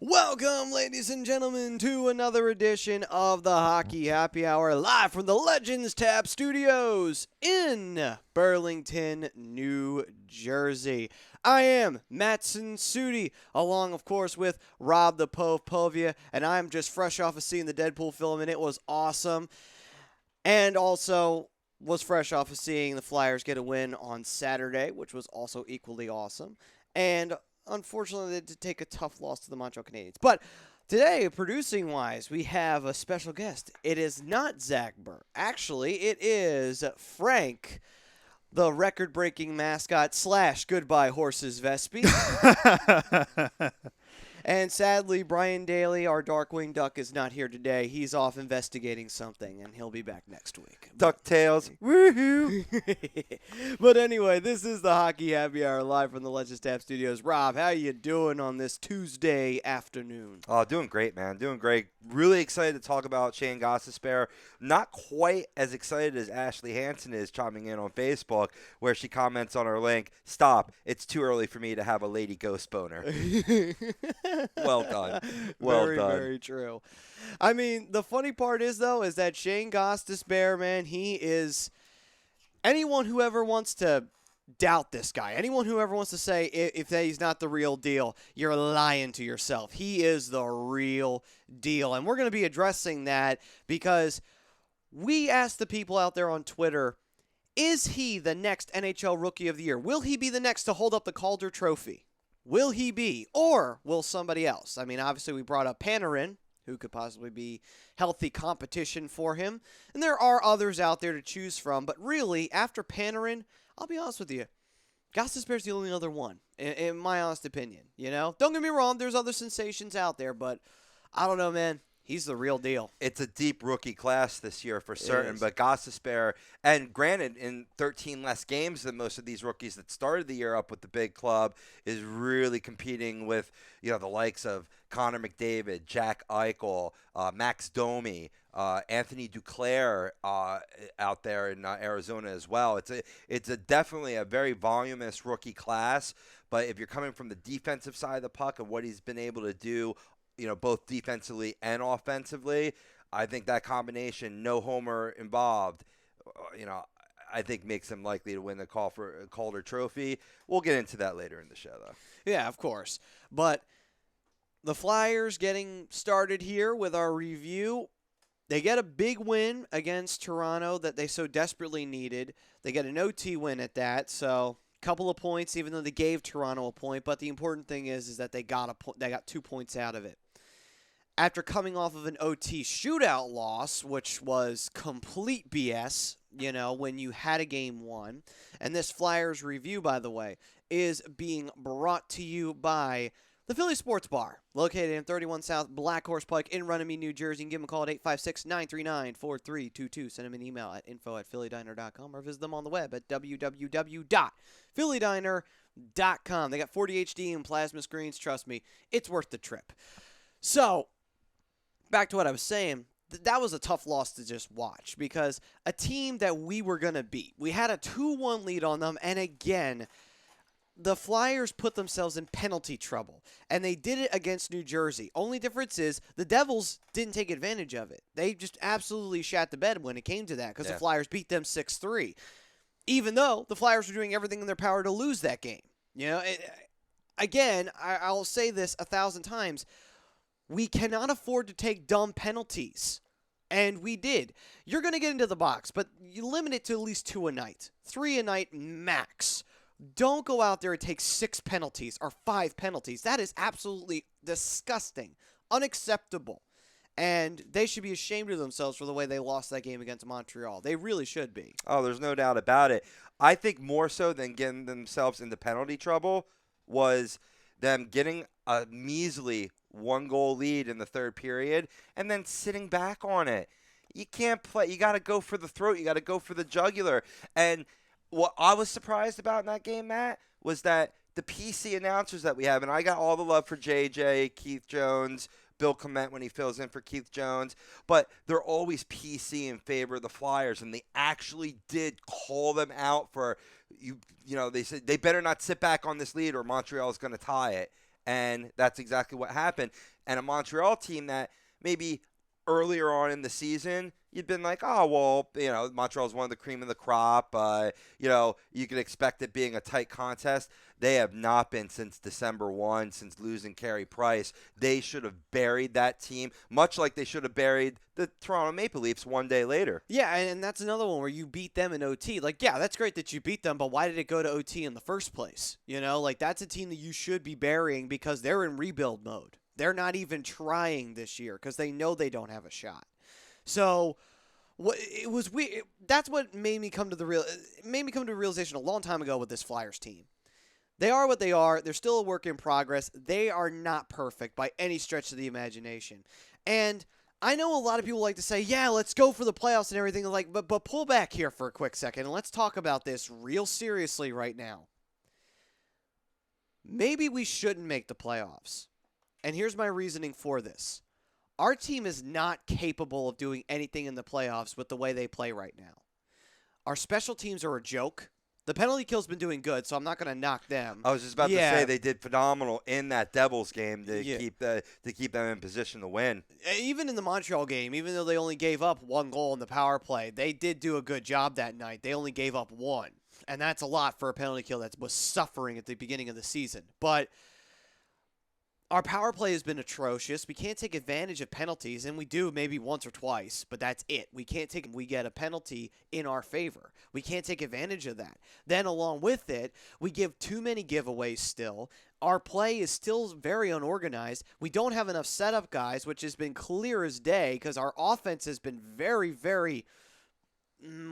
Welcome, ladies and gentlemen, to another edition of the Hockey Happy Hour, live from the Legends Tab Studios in Burlington, New Jersey. I am Matson Sudi, along, of course, with Rob the Pove Povia, and I'm just fresh off of seeing the Deadpool film, and it was awesome. And also was fresh off of seeing the Flyers get a win on Saturday, which was also equally awesome. And unfortunately, they did take a tough loss to the Montreal Canadiens. But today, producing-wise, we have a special guest. It is not Zach Burr. Actually, it is Frank, the record-breaking mascot / Goodbye Horses Vespi. And sadly, Brian Daly, our Darkwing Duck, is not here today. He's off investigating something, and he'll be back next week. DuckTales. Woohoo! But anyway, this is the Hockey Happy Hour live from the Legends Tab Studios. Rob, how you doing on this Tuesday afternoon? Oh, doing great, man. Doing great. Really excited to talk about Shayne Gostisbehere. Not quite as excited as Ashley Hansen is chiming in on Facebook, where she comments on our link, "Stop. It's too early for me to have a lady ghost boner." Well done. Well very, done. Very true. I mean, the funny part is, though, is that Shayne Gostisbehere, man, he is anyone who ever wants to doubt this guy, anyone who ever wants to say if he's not the real deal, you're lying to yourself. He is the real deal. And we're going to be addressing that because we asked the people out there on Twitter, is he the next NHL Rookie of the Year? Will he be the next to hold up the Calder Trophy? Will he be, or will somebody else? I mean, obviously we brought up Panarin, who could possibly be healthy competition for him. And there are others out there to choose from. But really, after Panarin, I'll be honest with you, Gostisbehere's the only other one, in my honest opinion. You know, don't get me wrong, there's other sensations out there, but I don't know, man. He's the real deal. It's a deep rookie class this year for certain, but Gostisbehere, and granted, in 13 less games than most of these rookies that started the year up with the big club, is really competing with, you know, the likes of Connor McDavid, Jack Eichel, Max Domi, Anthony Duclair out there in Arizona as well. It's definitely a very voluminous rookie class, but if you're coming from the defensive side of the puck and what he's been able to do, you know, both defensively and offensively, I think that combination, no homer involved, you know, I think makes him likely to win the Calder Trophy. We'll get into that later in the show, though. Yeah, of course. But the Flyers getting started here with our review. They get a big win against Toronto that they so desperately needed. They get an OT win at that, so couple of points, even though they gave Toronto a point. But the important thing is that they got 2 points out of it. After coming off of an OT shootout loss, which was complete BS, you know, when you had a game won. And this Flyers review, by the way, is being brought to you by the Philly Sports Bar, located in 31 South Black Horse Pike in Runnymede, New Jersey. You can give them a call at 856-939-4322. Send them an email at info@phillydiner.com or visit them on the web at www.phillydiner.com. They got 40 HD and plasma screens. Trust me, it's worth the trip. So, back to what I was saying. That was a tough loss to just watch because a team that we were going to beat, we had a 2-1 lead on them, and again, the Flyers put themselves in penalty trouble, and they did it against New Jersey. Only difference is the Devils didn't take advantage of it. They just absolutely shat the bed when it came to that because the Flyers beat them 6-3, even though the Flyers were doing everything in their power to lose that game. You know, again, I'll say this 1,000 times. We cannot afford to take dumb penalties, and we did. You're going to get into the box, but you limit it to at least 2 a night, 3 a night max. Don't go out there and take 6 penalties or 5 penalties. That is absolutely disgusting, unacceptable, and they should be ashamed of themselves for the way they lost that game against Montreal. They really should be. Oh, there's no doubt about it. I think more so than getting themselves into penalty trouble was them getting a measly 1-goal lead in the third period and then sitting back on it. You can't play. You got to go for the throat. You got to go for the jugular. And what I was surprised about in that game, Matt, was that the PC announcers that we have, and I got all the love for JJ, Keith Jones, Bill Clement when he fills in for Keith Jones, but they're always PC in favor of the Flyers, and they actually did call them out for you. You know, they said they better not sit back on this lead or Montreal is going to tie it, and that's exactly what happened. And a Montreal team that maybe earlier on in the season, you'd been like, oh, well, you know, Montreal's one of the cream of the crop. You know, you could expect it being a tight contest. They have not been since December 1, since losing Carey Price. They should have buried that team, much like they should have buried the Toronto Maple Leafs one day later. Yeah, and that's another one where you beat them in OT. Like, yeah, that's great that you beat them, but why did it go to OT in the first place? You know, like, that's a team that you should be burying because they're in rebuild mode. They're not even trying this year because they know they don't have a shot. So it was weird. That's what made me come to the realization a long time ago with this Flyers team. They are what they are. They're still a work in progress. They are not perfect by any stretch of the imagination. And I know a lot of people like to say, yeah, let's go for the playoffs and everything. Like, but pull back here for a quick second and let's talk about this real seriously right now. Maybe we shouldn't make the playoffs. And here's my reasoning for this. Our team is not capable of doing anything in the playoffs with the way they play right now. Our special teams are a joke. The penalty kill's been doing good, so I'm not going to knock them. I was just about to say they did phenomenal in that Devils game to keep them in position to win. Even in the Montreal game, even though they only gave up 1 goal in the power play, they did do a good job that night. They only gave up 1, and that's a lot for a penalty kill that was suffering at the beginning of the season. But our power play has been atrocious. We can't take advantage of penalties, and we do maybe once or twice, but that's it. We get a penalty in our favor. We can't take advantage of that. Then along with it, we give too many giveaways still. Our play is still very unorganized. We don't have enough setup guys, which has been clear as day because our offense has been very, very,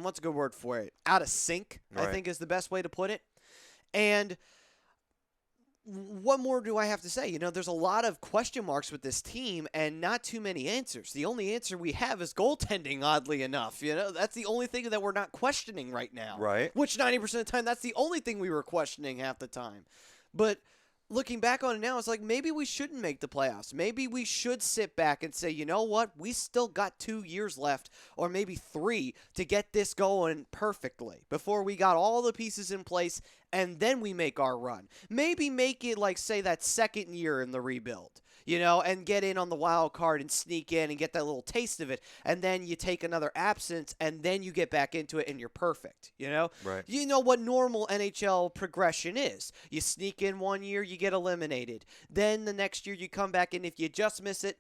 what's a good word for it? Out of sync, right. I think is the best way to put it. And what more do I have to say? You know, there's a lot of question marks with this team and not too many answers. The only answer we have is goaltending, oddly enough. You know, that's the only thing that we're not questioning right now. Right. Which 90% of the time, that's the only thing we were questioning half the time. But looking back on it now, it's like maybe we shouldn't make the playoffs. Maybe we should sit back and say, you know what? We still got 2 years left, or maybe 3, to get this going perfectly before we got all the pieces in place, and then we make our run. Maybe make it like, say, that second year in the rebuild, you know, and get in on the wild card and sneak in and get that little taste of it, and then you take another absence, and then you get back into it, and you're perfect, you know? Right. You know what normal NHL progression is. You sneak in 1 year, you get eliminated. Then the next year you come back, and if you just miss it,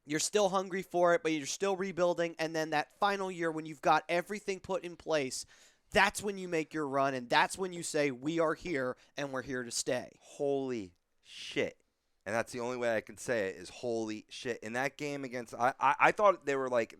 you're still hungry for it, but you're still rebuilding, and then that final year when you've got everything put in place, that's when you make your run, and that's when you say, we are here, and we're here to stay. Holy shit. And that's the only way I can say it is holy shit. In that game against, I thought they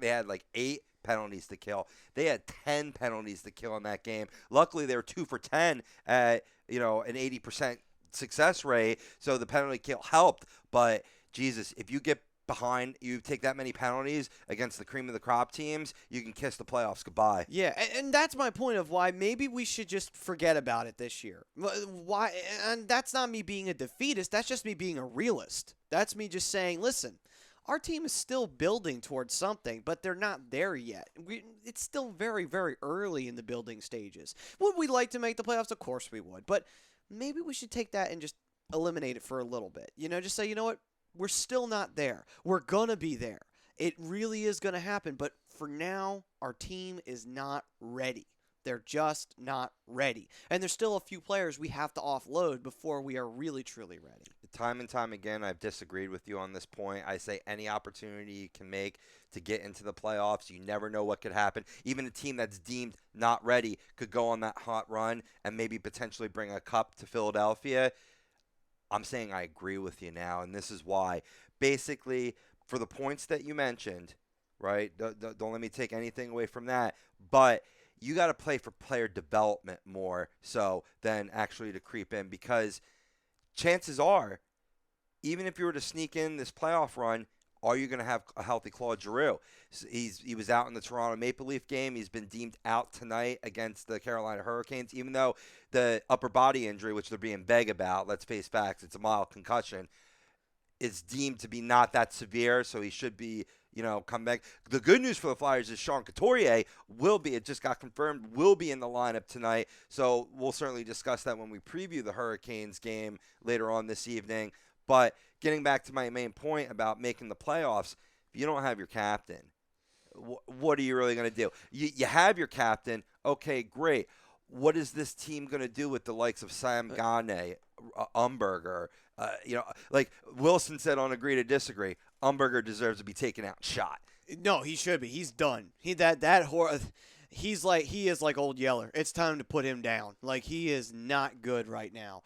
had 8 penalties to kill. They had 10 penalties to kill in that game. Luckily, they were 2 for 10 at, you know, an 80% success rate. So the penalty kill helped. But Jesus, if you get behind, you take that many penalties against the cream of the crop teams, you can kiss the playoffs goodbye. Yeah, and that's my point of why maybe we should just forget about it this year. Why? And that's not me being a defeatist. That's just me being a realist. That's me just saying, listen, our team is still building towards something, but they're not there yet. It's still very, very early in the building stages. Would we like to make the playoffs? Of course we would. But maybe we should take that and just eliminate it for a little bit. You know, just say, you know what? We're still not there. We're going to be there. It really is going to happen. But for now, our team is not ready. They're just not ready. And there's still a few players we have to offload before we are really, truly ready. Time and time again, I've disagreed with you on this point. I say any opportunity you can make to get into the playoffs, you never know what could happen. Even a team that's deemed not ready could go on that hot run and maybe potentially bring a cup to Philadelphia. I'm saying I agree with you now, and this is why. Basically, for the points that you mentioned, right, don't let me take anything away from that, but you got to play for player development more so than actually to creep in, because chances are, even if you were to sneak in this playoff run, are you going to have a healthy Claude Giroux? He was out in the Toronto Maple Leaf game. He's been deemed out tonight against the Carolina Hurricanes, even though the upper body injury, which they're being vague about, let's face facts, it's a mild concussion, is deemed to be not that severe, so he should be, come back. The good news for the Flyers is Sean Couturier it just got confirmed, will be in the lineup tonight. So we'll certainly discuss that when we preview the Hurricanes game later on this evening. But getting back to my main point about making the playoffs, if you don't have your captain, what are you really going to do? You have your captain. Okay, great. What is this team going to do with the likes of Sam Gagner, Umberger? Like Wilson said on Agree to Disagree, Umberger deserves to be taken out and shot. No, he should be. He's done. He is like Old Yeller. It's time to put him down. Like, he is not good right now.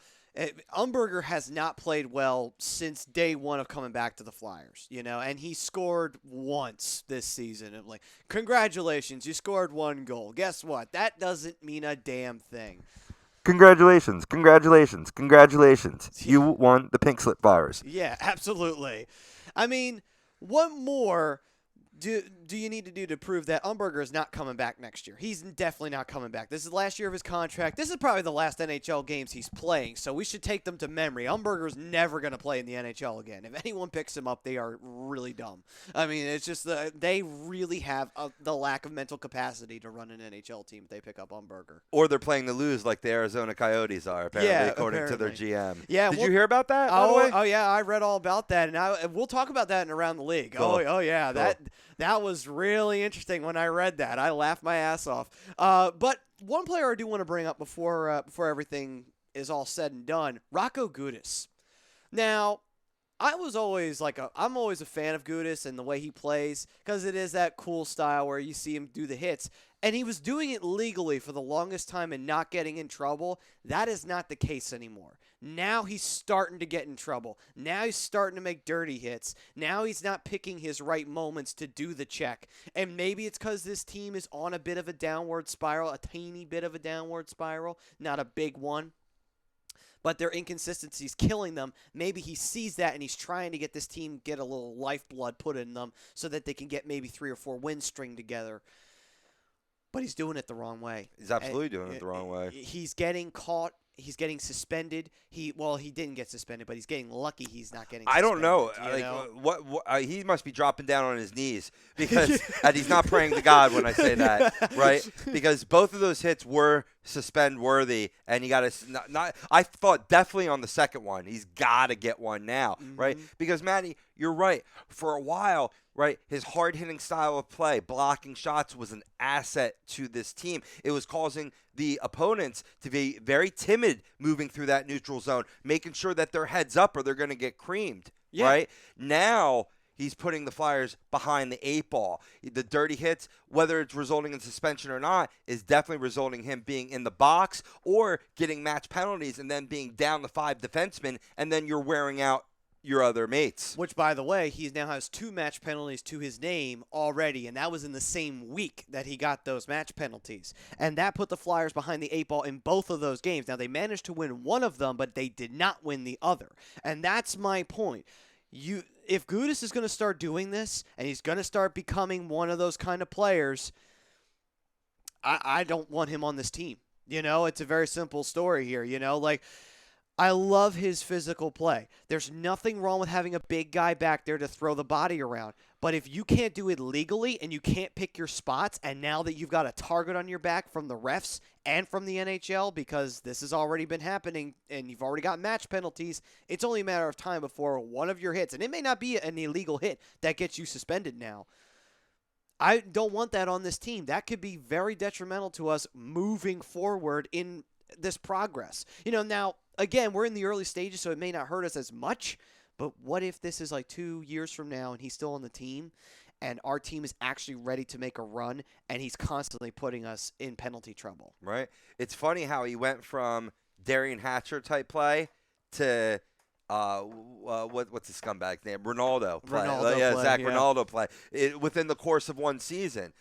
Umberger has not played well since day one of coming back to the Flyers, and he scored once this season. I'm like, congratulations, you scored one goal. Guess what? That doesn't mean a damn thing. Congratulations. You won the pink slip virus. Yeah, absolutely. I mean, what more do you need to do to prove that Umberger is not coming back next year? He's definitely not coming back. This is the last year of his contract. This is probably the last NHL games he's playing, so we should take them to memory. Umberger's never going to play in the NHL again. If anyone picks him up, they are really dumb. I mean, it's just they really have the lack of mental capacity to run an NHL team if they pick up Umberger. Or they're playing to lose like the Arizona Coyotes are, apparently, according to their GM. Yeah, Did you hear about that, by the way? Oh, yeah, I read all about that, and we'll talk about that in Around the League. Cool. Oh, yeah, cool. That was really interesting when I read that. I laughed my ass off. But one player I do want to bring up before everything is all said and done, Rocco Gudis. Now, I'm always a fan of Gudis and the way he plays because it is that cool style where you see him do the hits. And he was doing it legally for the longest time and not getting in trouble. That is not the case anymore. Now he's starting to get in trouble. Now he's starting to make dirty hits. Now he's not picking his right moments to do the check. And maybe it's because this team is on a bit of a downward spiral, a tiny bit of a downward spiral, not a big one. But their inconsistencies killing them. Maybe he sees that and he's trying to get this team get a little lifeblood put in them so that they can get maybe 3 or 4 wins string together. But he's doing it the wrong way. He's absolutely doing it the wrong way. He's getting caught. He's getting suspended. He didn't get suspended, but he's getting lucky he's not getting suspended. I don't know. What he must be dropping down on his knees because and he's not praying to God when I say that, right? Because both of those hits were suspend worthy, and you got to not. I thought definitely on the second one, he's got to get one now, right? Because Matty, you're right. For a while, right, his hard-hitting style of play, blocking shots, was an asset to this team. It was causing the opponents to be very timid moving through that neutral zone, making sure that they're heads up or they're going to get creamed, right? Now he's putting the Flyers behind the 8 ball. The dirty hits, whether it's resulting in suspension or not, is definitely resulting in him being in the box or getting match penalties and then being down the 5 defensemen, and then you're wearing out your other mates. Which, by the way, he now has 2 match penalties to his name already, and that was in the same week that he got those match penalties. And that put the Flyers behind the 8 ball in both of those games. Now, they managed to win one of them, but they did not win the other. And that's my point. If Gudis is going to start doing this, and he's going to start becoming one of those kind of players, I don't want him on this team. It's a very simple story here, I love his physical play. There's nothing wrong with having a big guy back there to throw the body around. But if you can't do it legally and you can't pick your spots, and now that you've got a target on your back from the refs and from the NHL, because this has already been happening and you've already got match penalties, it's only a matter of time before one of your hits, and it may not be an illegal hit, that gets you suspended now. I don't want that on this team. That could be very detrimental to us moving forward in this progress. Now, again, we're in the early stages, so it may not hurt us as much, but what if this is like 2 years from now and he's still on the team and our team is actually ready to make a run and he's constantly putting us in penalty trouble? Right. It's funny how he went from Darian Hatcher type play to what's the scumbag's name? Ronaldo play. Ronaldo play. Within the course of one season,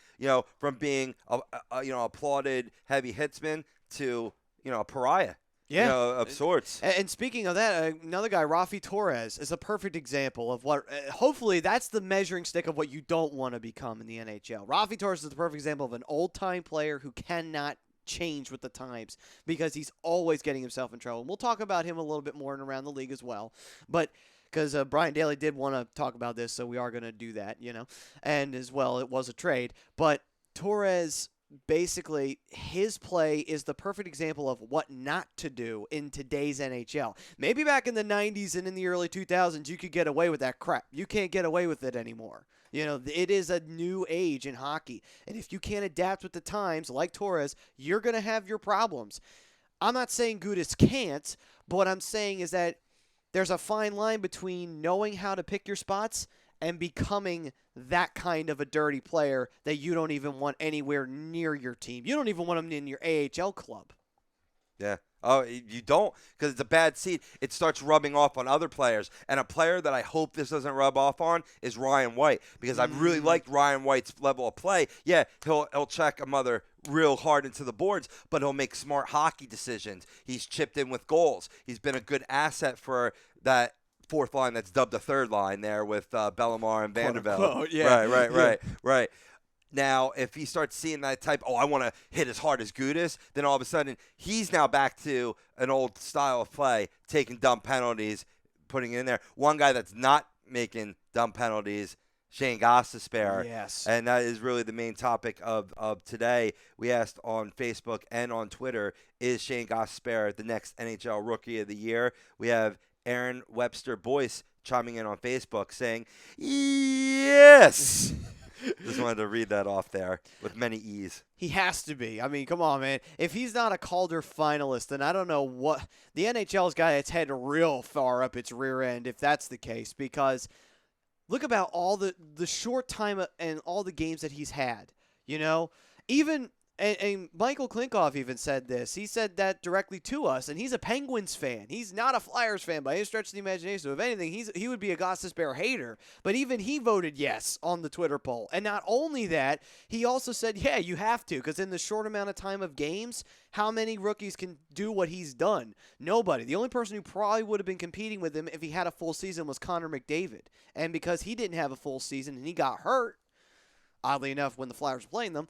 from being a applauded heavy hitsman to a pariah. Yeah. of sorts. And speaking of that, another guy, Rafi Torres, is a perfect example of what. Hopefully, that's the measuring stick of what you don't want to become in the NHL. Rafi Torres is the perfect example of an old-time player who cannot change with the times because he's always getting himself in trouble. And we'll talk about him a little bit more and around the league as well, but because Brian Daly did want to talk about this, so we are going to do that, and as well, it was a trade, but Torres. Basically, his play is the perfect example of what not to do in today's NHL. Maybe back in the 90s and in the early 2000s, you could get away with that crap. You can't get away with it anymore. It is a new age in hockey. And if you can't adapt with the times, like Torres, you're going to have your problems. I'm not saying Gudis can't, but what I'm saying is that there's a fine line between knowing how to pick your spots and becoming that kind of a dirty player that you don't even want anywhere near your team. You don't even want him in your AHL club. Yeah. Oh, you don't, because it's a bad seed. It starts rubbing off on other players. And a player that I hope this doesn't rub off on is Ryan White, because I've really liked Ryan White's level of play. Yeah, he'll check a mother real hard into the boards, but he'll make smart hockey decisions. He's chipped in with goals. He's been a good asset for that fourth line that's dubbed the third line there with Bellemare and Vanderbilt. Yeah. Right. Now, if he starts seeing that type, I want to hit as hard as Gudis, then all of a sudden he's now back to an old style of play, taking dumb penalties, putting it in there. One guy that's not making dumb penalties, Shayne Gostisbehere. Yes. And that is really the main topic of today. We asked on Facebook and on Twitter, is Shayne Gostisbehere the next NHL Rookie of the Year? We have Aaron Webster Boyce chiming in on Facebook saying, yes. Just wanted to read that off there with many E's. He has to be. I mean, come on, man. If he's not a Calder finalist, then I don't know what. The NHL's got its head real far up its rear end if that's the case, because look about all the short time and all the games that he's had. Even and Michael Klinkoff even said this. He said that directly to us, and he's a Penguins fan. He's not a Flyers fan by any stretch of the imagination. So if anything, he would be a Gostisbehere hater. But even he voted yes on the Twitter poll. And not only that, he also said, yeah, you have to, because in the short amount of time of games, how many rookies can do what he's done? Nobody. The only person who probably would have been competing with him if he had a full season was Connor McDavid. And because he didn't have a full season and he got hurt, oddly enough, when the Flyers were playing them,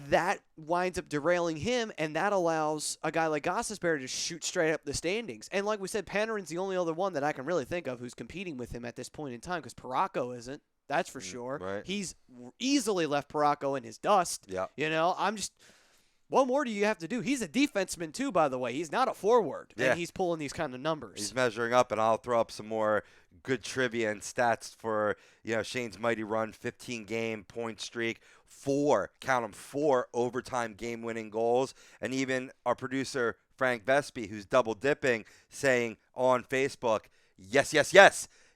that winds up derailing him, and that allows a guy like Gostisbehere to shoot straight up the standings. And like we said, Panarin's the only other one that I can really think of who's competing with him at this point in time, because Parayko isn't. That's for sure. Right. He's easily left Parayko in his dust. Yeah. What more do you have to do? He's a defenseman too, by the way. He's not a forward, yeah. And he's pulling these kind of numbers. He's measuring up, and I'll throw up some more good trivia and stats for Shayne's mighty run, 15-game point streak, 4 overtime game-winning goals, and even our producer Frank Vespi, who's double dipping, saying on Facebook, yes,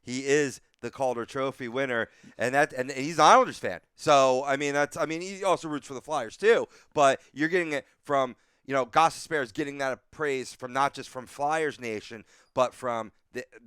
he is the Calder Trophy winner, and he's an Islanders fan. So he also roots for the Flyers too. But you're getting it from Gostisbehere is getting that praise from not just from Flyers Nation, but from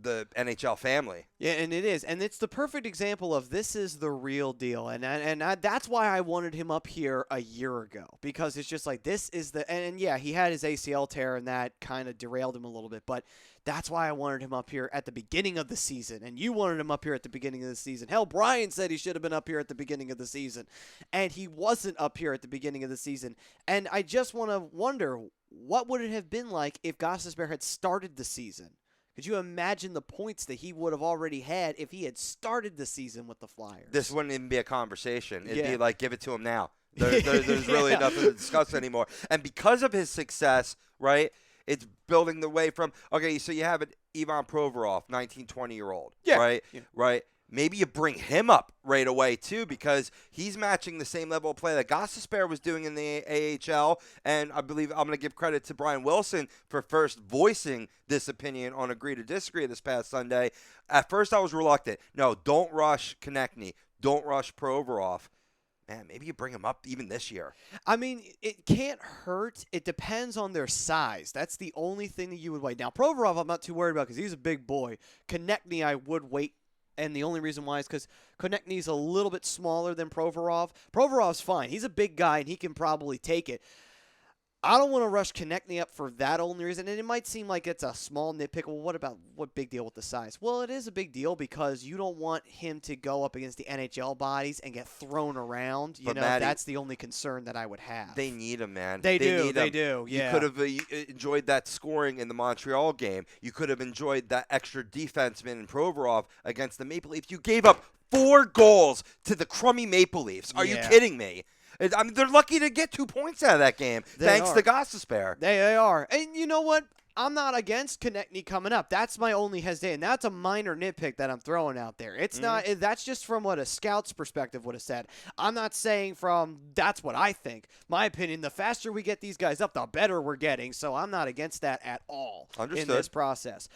the NHL family. Yeah, and it is. And it's the perfect example of this is the real deal. And that's why I wanted him up here a year ago, because it's just like this is the – and yeah, he had his ACL tear, and that kind of derailed him a little bit. But that's why I wanted him up here at the beginning of the season. And you wanted him up here at the beginning of the season. Hell, Brian said he should have been up here at the beginning of the season. And he wasn't up here at the beginning of the season. And I just want to wonder, what would it have been like if Gostisbehere had started the season? Could you imagine the points that he would have already had if he had started the season with the Flyers? This wouldn't even be a conversation. It'd be like, give it to him now. There's really nothing to discuss anymore. And because of his success, right, it's building the way from, okay, so you have an Ivan Provorov, 19, 20-year-old, right? Yeah. Right? Maybe you bring him up right away, too, because he's matching the same level of play that Gostisbehere was doing in the AHL. And I believe I'm going to give credit to Brian Wilson for first voicing this opinion on Agree to Disagree this past Sunday. At first, I was reluctant. No, don't rush Konechny. Don't rush Provorov. Man, maybe you bring him up even this year. I mean, it can't hurt. It depends on their size. That's the only thing that you would wait. Now, Provorov, I'm not too worried about because he's a big boy. Konechny, I would wait. And the only reason why is because Konechny's a little bit smaller than Provorov. Provorov's fine. He's a big guy, and he can probably take it. I don't want to rush Konechny up for that only reason, and it might seem like it's a small nitpick. Well, what big deal with the size? Well, it is a big deal because you don't want him to go up against the NHL bodies and get thrown around. But Matty, that's the only concern that I would have. They need him, man. They do. You Yeah. could have enjoyed that scoring in the Montreal game. You could have enjoyed that extra defenseman in Provorov against the Maple Leafs. You gave up 4 goals to the crummy Maple Leafs. Are you kidding me? I mean, they're lucky to get 2 points out of that game, thanks to Gostisbehere. They are. And you know what? I'm not against Konechny coming up. That's my only hesitation. That's a minor nitpick that I'm throwing out there. It's not. That's just from what a scout's perspective would have said. I'm not saying from that's what I think. My opinion, the faster we get these guys up, the better we're getting. So I'm not against that at all in this process.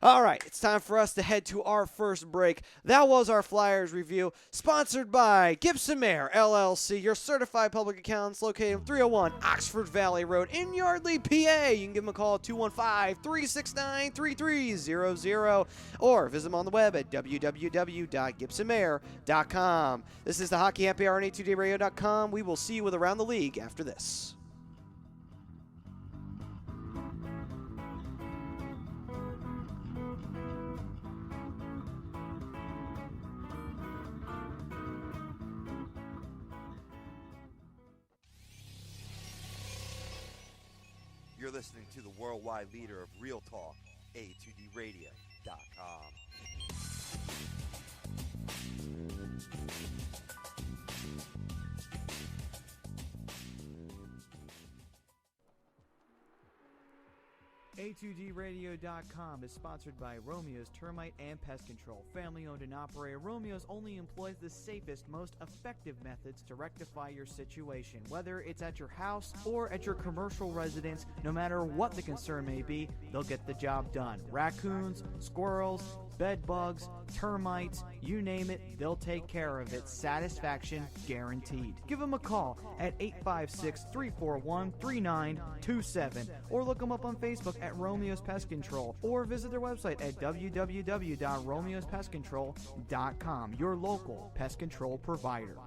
All right, it's time for us to head to our first break. That was our Flyers review, sponsored by Gibson Mayer, LLC, your certified public accountants located in 301 Oxford Valley Road in Yardley, PA. You can give them a call at 215-369-3300 or visit them on the web at www.gibsonmayer.com. This is the Hockey Happy Hour on A2DRadio.com. We will see you with Around the League after this. You're listening to the worldwide leader of Real Talk, A2DRadio.com. A2DRadio.com is sponsored by Romeo's Termite and Pest Control. Family owned and operated, Romeo's only employs the safest, most effective methods to rectify your situation. Whether it's at your house or at your commercial residence, no matter what the concern may be, they'll get the job done. Raccoons, squirrels, bed bugs, termites, you name it, they'll take care of it. Satisfaction guaranteed. Give them a call at 856-341-3927 or look them up on Facebook at Romeo's Pest Control or visit their website at www.romeospestcontrol.com, your local pest control provider.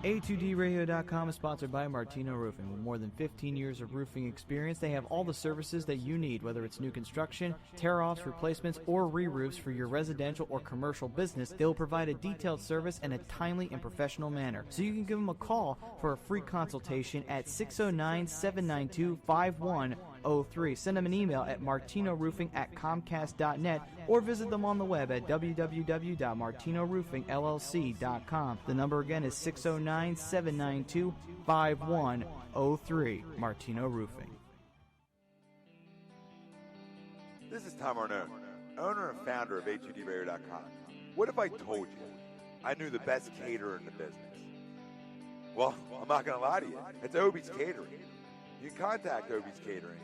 A2DRadio.com is sponsored by Martino Roofing. With more than 15 years of roofing experience, they have all the services that you need, whether it's new construction, tear-offs, replacements, or re-roofs for your residential or commercial business. They will provide a detailed service in a timely and professional manner. So you can give them a call for a free consultation at 609-792-5103. Send them an email at martinoroofing@comcast.net or visit them on the web at www.martinoroofingllc.com. The number again is 609-792-5103. Martino Roofing. This is Tom Arnone, owner and founder of A2DRadio.com. What if I told you I knew the best caterer in the business? Well, I'm not going to lie to you. It's Obie's Catering. You can contact Obie's Catering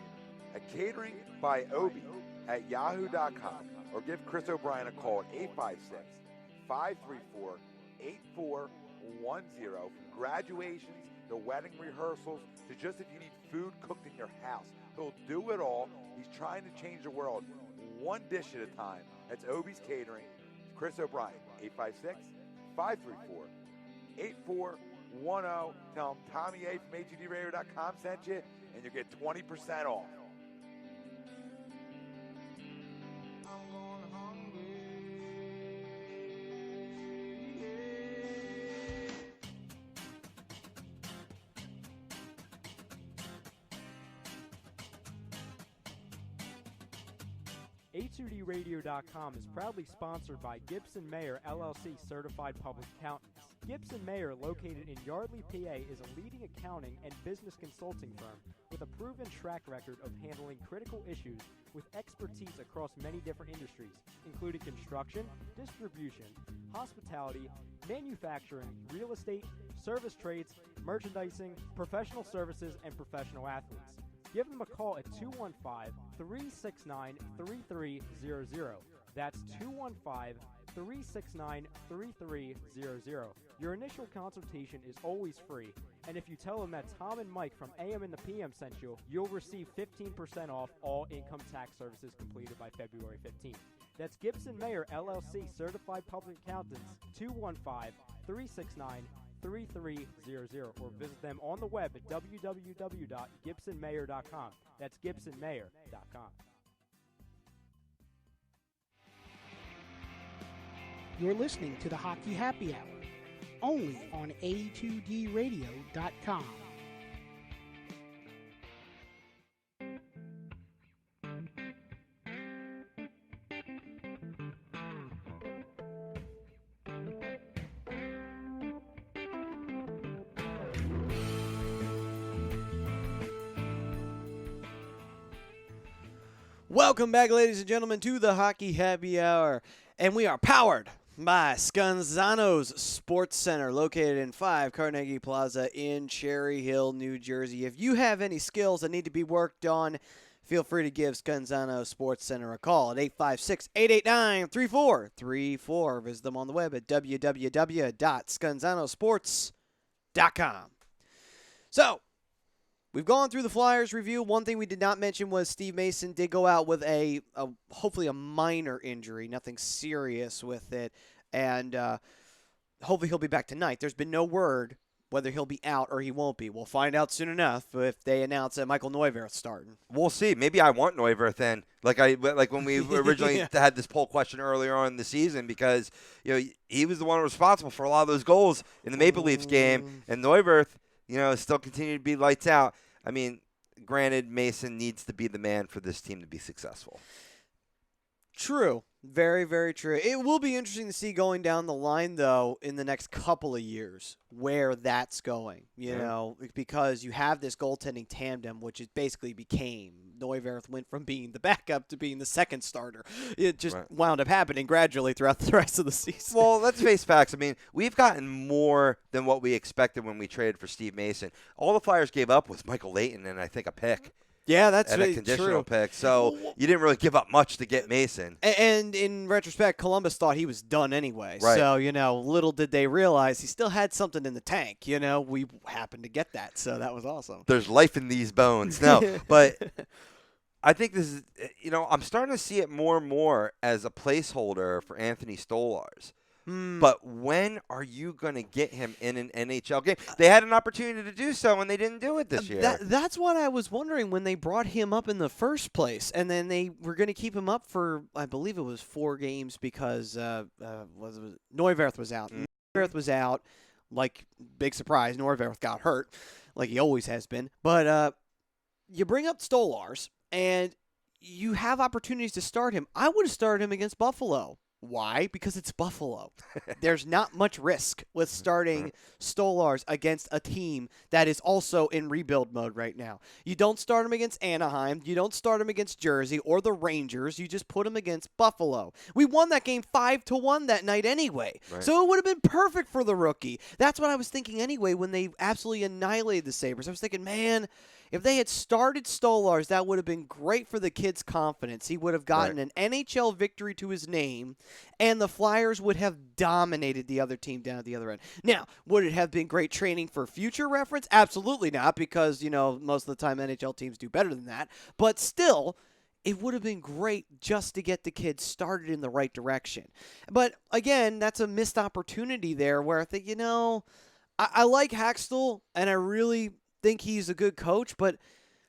at cateringbyobie@yahoo.com or give Chris O'Brien a call at 856-534-8410. From graduations to wedding rehearsals to just if you need food cooked in your house. He'll do it all. He's trying to change the world one dish at a time. That's Obie's Catering. Chris O'Brien, 856-534-8410. Tell him Tommy A from A2DRadio.com sent you, and you'll get 20% off. A2DRadio.com is proudly sponsored by Gibson Mayer, LLC Certified Public Accountants. Gibson Mayer, located in Yardley, PA, is a leading accounting and business consulting firm with a proven track record of handling critical issues with expertise across many different industries, including construction, distribution, hospitality, manufacturing, real estate, service trades, merchandising, professional services, and professional athletes. Give them a call at 215-369-3300. That's 215-369-3300. Your initial consultation is always free, And if you tell them that Tom and Mike from AM and the PM sent you, you'll receive 15% off all income tax services completed by February 15th. That's Gibson Mayer LLC Certified Public Accountants, 215-369-3300, or visit them on the web at www.gibsonmayer.com. That's gibsonmayer.com. You're listening to the Hockey Happy Hour, only on A2DRadio.com. Welcome back, ladies and gentlemen, to the Hockey Happy Hour. And we are powered by Scanzano's Sports Center, located in 5 Carnegie Plaza in Cherry Hill, New Jersey. If you have any skills that need to be worked on, feel free to give Scanzano Sports Center a call at 856-889-3434. Visit them on the web at www.scanzanosports.com. So, we've gone through the Flyers review. One thing we did not mention was Steve Mason did go out with a hopefully a minor injury, nothing serious with it, and hopefully he'll be back tonight. There's been no word whether he'll be out or he won't be. We'll find out soon enough if they announce that Michael Neuwirth's starting. We'll see. Maybe I want Neuwirth then, like when we originally had this poll question earlier on in the season, because he was the one responsible for a lot of those goals in the Maple Leafs game, and Neuwirth, still continue to be lights out. I mean, granted, Mason needs to be the man for this team to be successful. True. Very, very true. It will be interesting to see going down the line, though, in the next couple of years where that's going, because you have this goaltending tandem, which it basically became. Neuwirth went from being the backup to being the second starter. It just wound up happening gradually throughout the rest of the season. Well, let's face facts. I mean, we've gotten more than what we expected when we traded for Steve Mason. All the Flyers gave up was Michael Leighton and I think a pick. Yeah, that's and a conditional pick. So you didn't really give up much to get Mason. And in retrospect, Columbus thought he was done anyway. Right. So, little did they realize he still had something in the tank. We happened to get that. So that was awesome. There's life in these bones. No, but I think this is, I'm starting to see it more and more as a placeholder for Anthony Stolarz. But when are you going to get him in an NHL game? They had an opportunity to do so, and they didn't do it this year. That's what I was wondering when they brought him up in the first place. And then they were going to keep him up for, I believe it was 4 games because Neuwirth was out. Neuwirth was out. Like, big surprise, Neuwirth got hurt, like he always has been. But you bring up Stolarz, and you have opportunities to start him. I would have started him against Buffalo. Why? Because it's Buffalo. There's not much risk with starting Stolarz against a team that is also in rebuild mode right now. You don't start him against Anaheim. You don't start him against Jersey or the Rangers. You just put him against Buffalo. We won that game 5-1 that night anyway. Right. So it would have been perfect for the rookie. That's what I was thinking anyway when they absolutely annihilated the Sabres. I was thinking, man, if they had started Stolarz, that would have been great for the kid's confidence. He would have gotten an NHL victory to his name, and the Flyers would have dominated the other team down at the other end. Now, would it have been great training for future reference? Absolutely not, because, most of the time NHL teams do better than that. But still, it would have been great just to get the kid started in the right direction. But, again, that's a missed opportunity there where I think, I like Haxtell, and I really think he's a good coach, but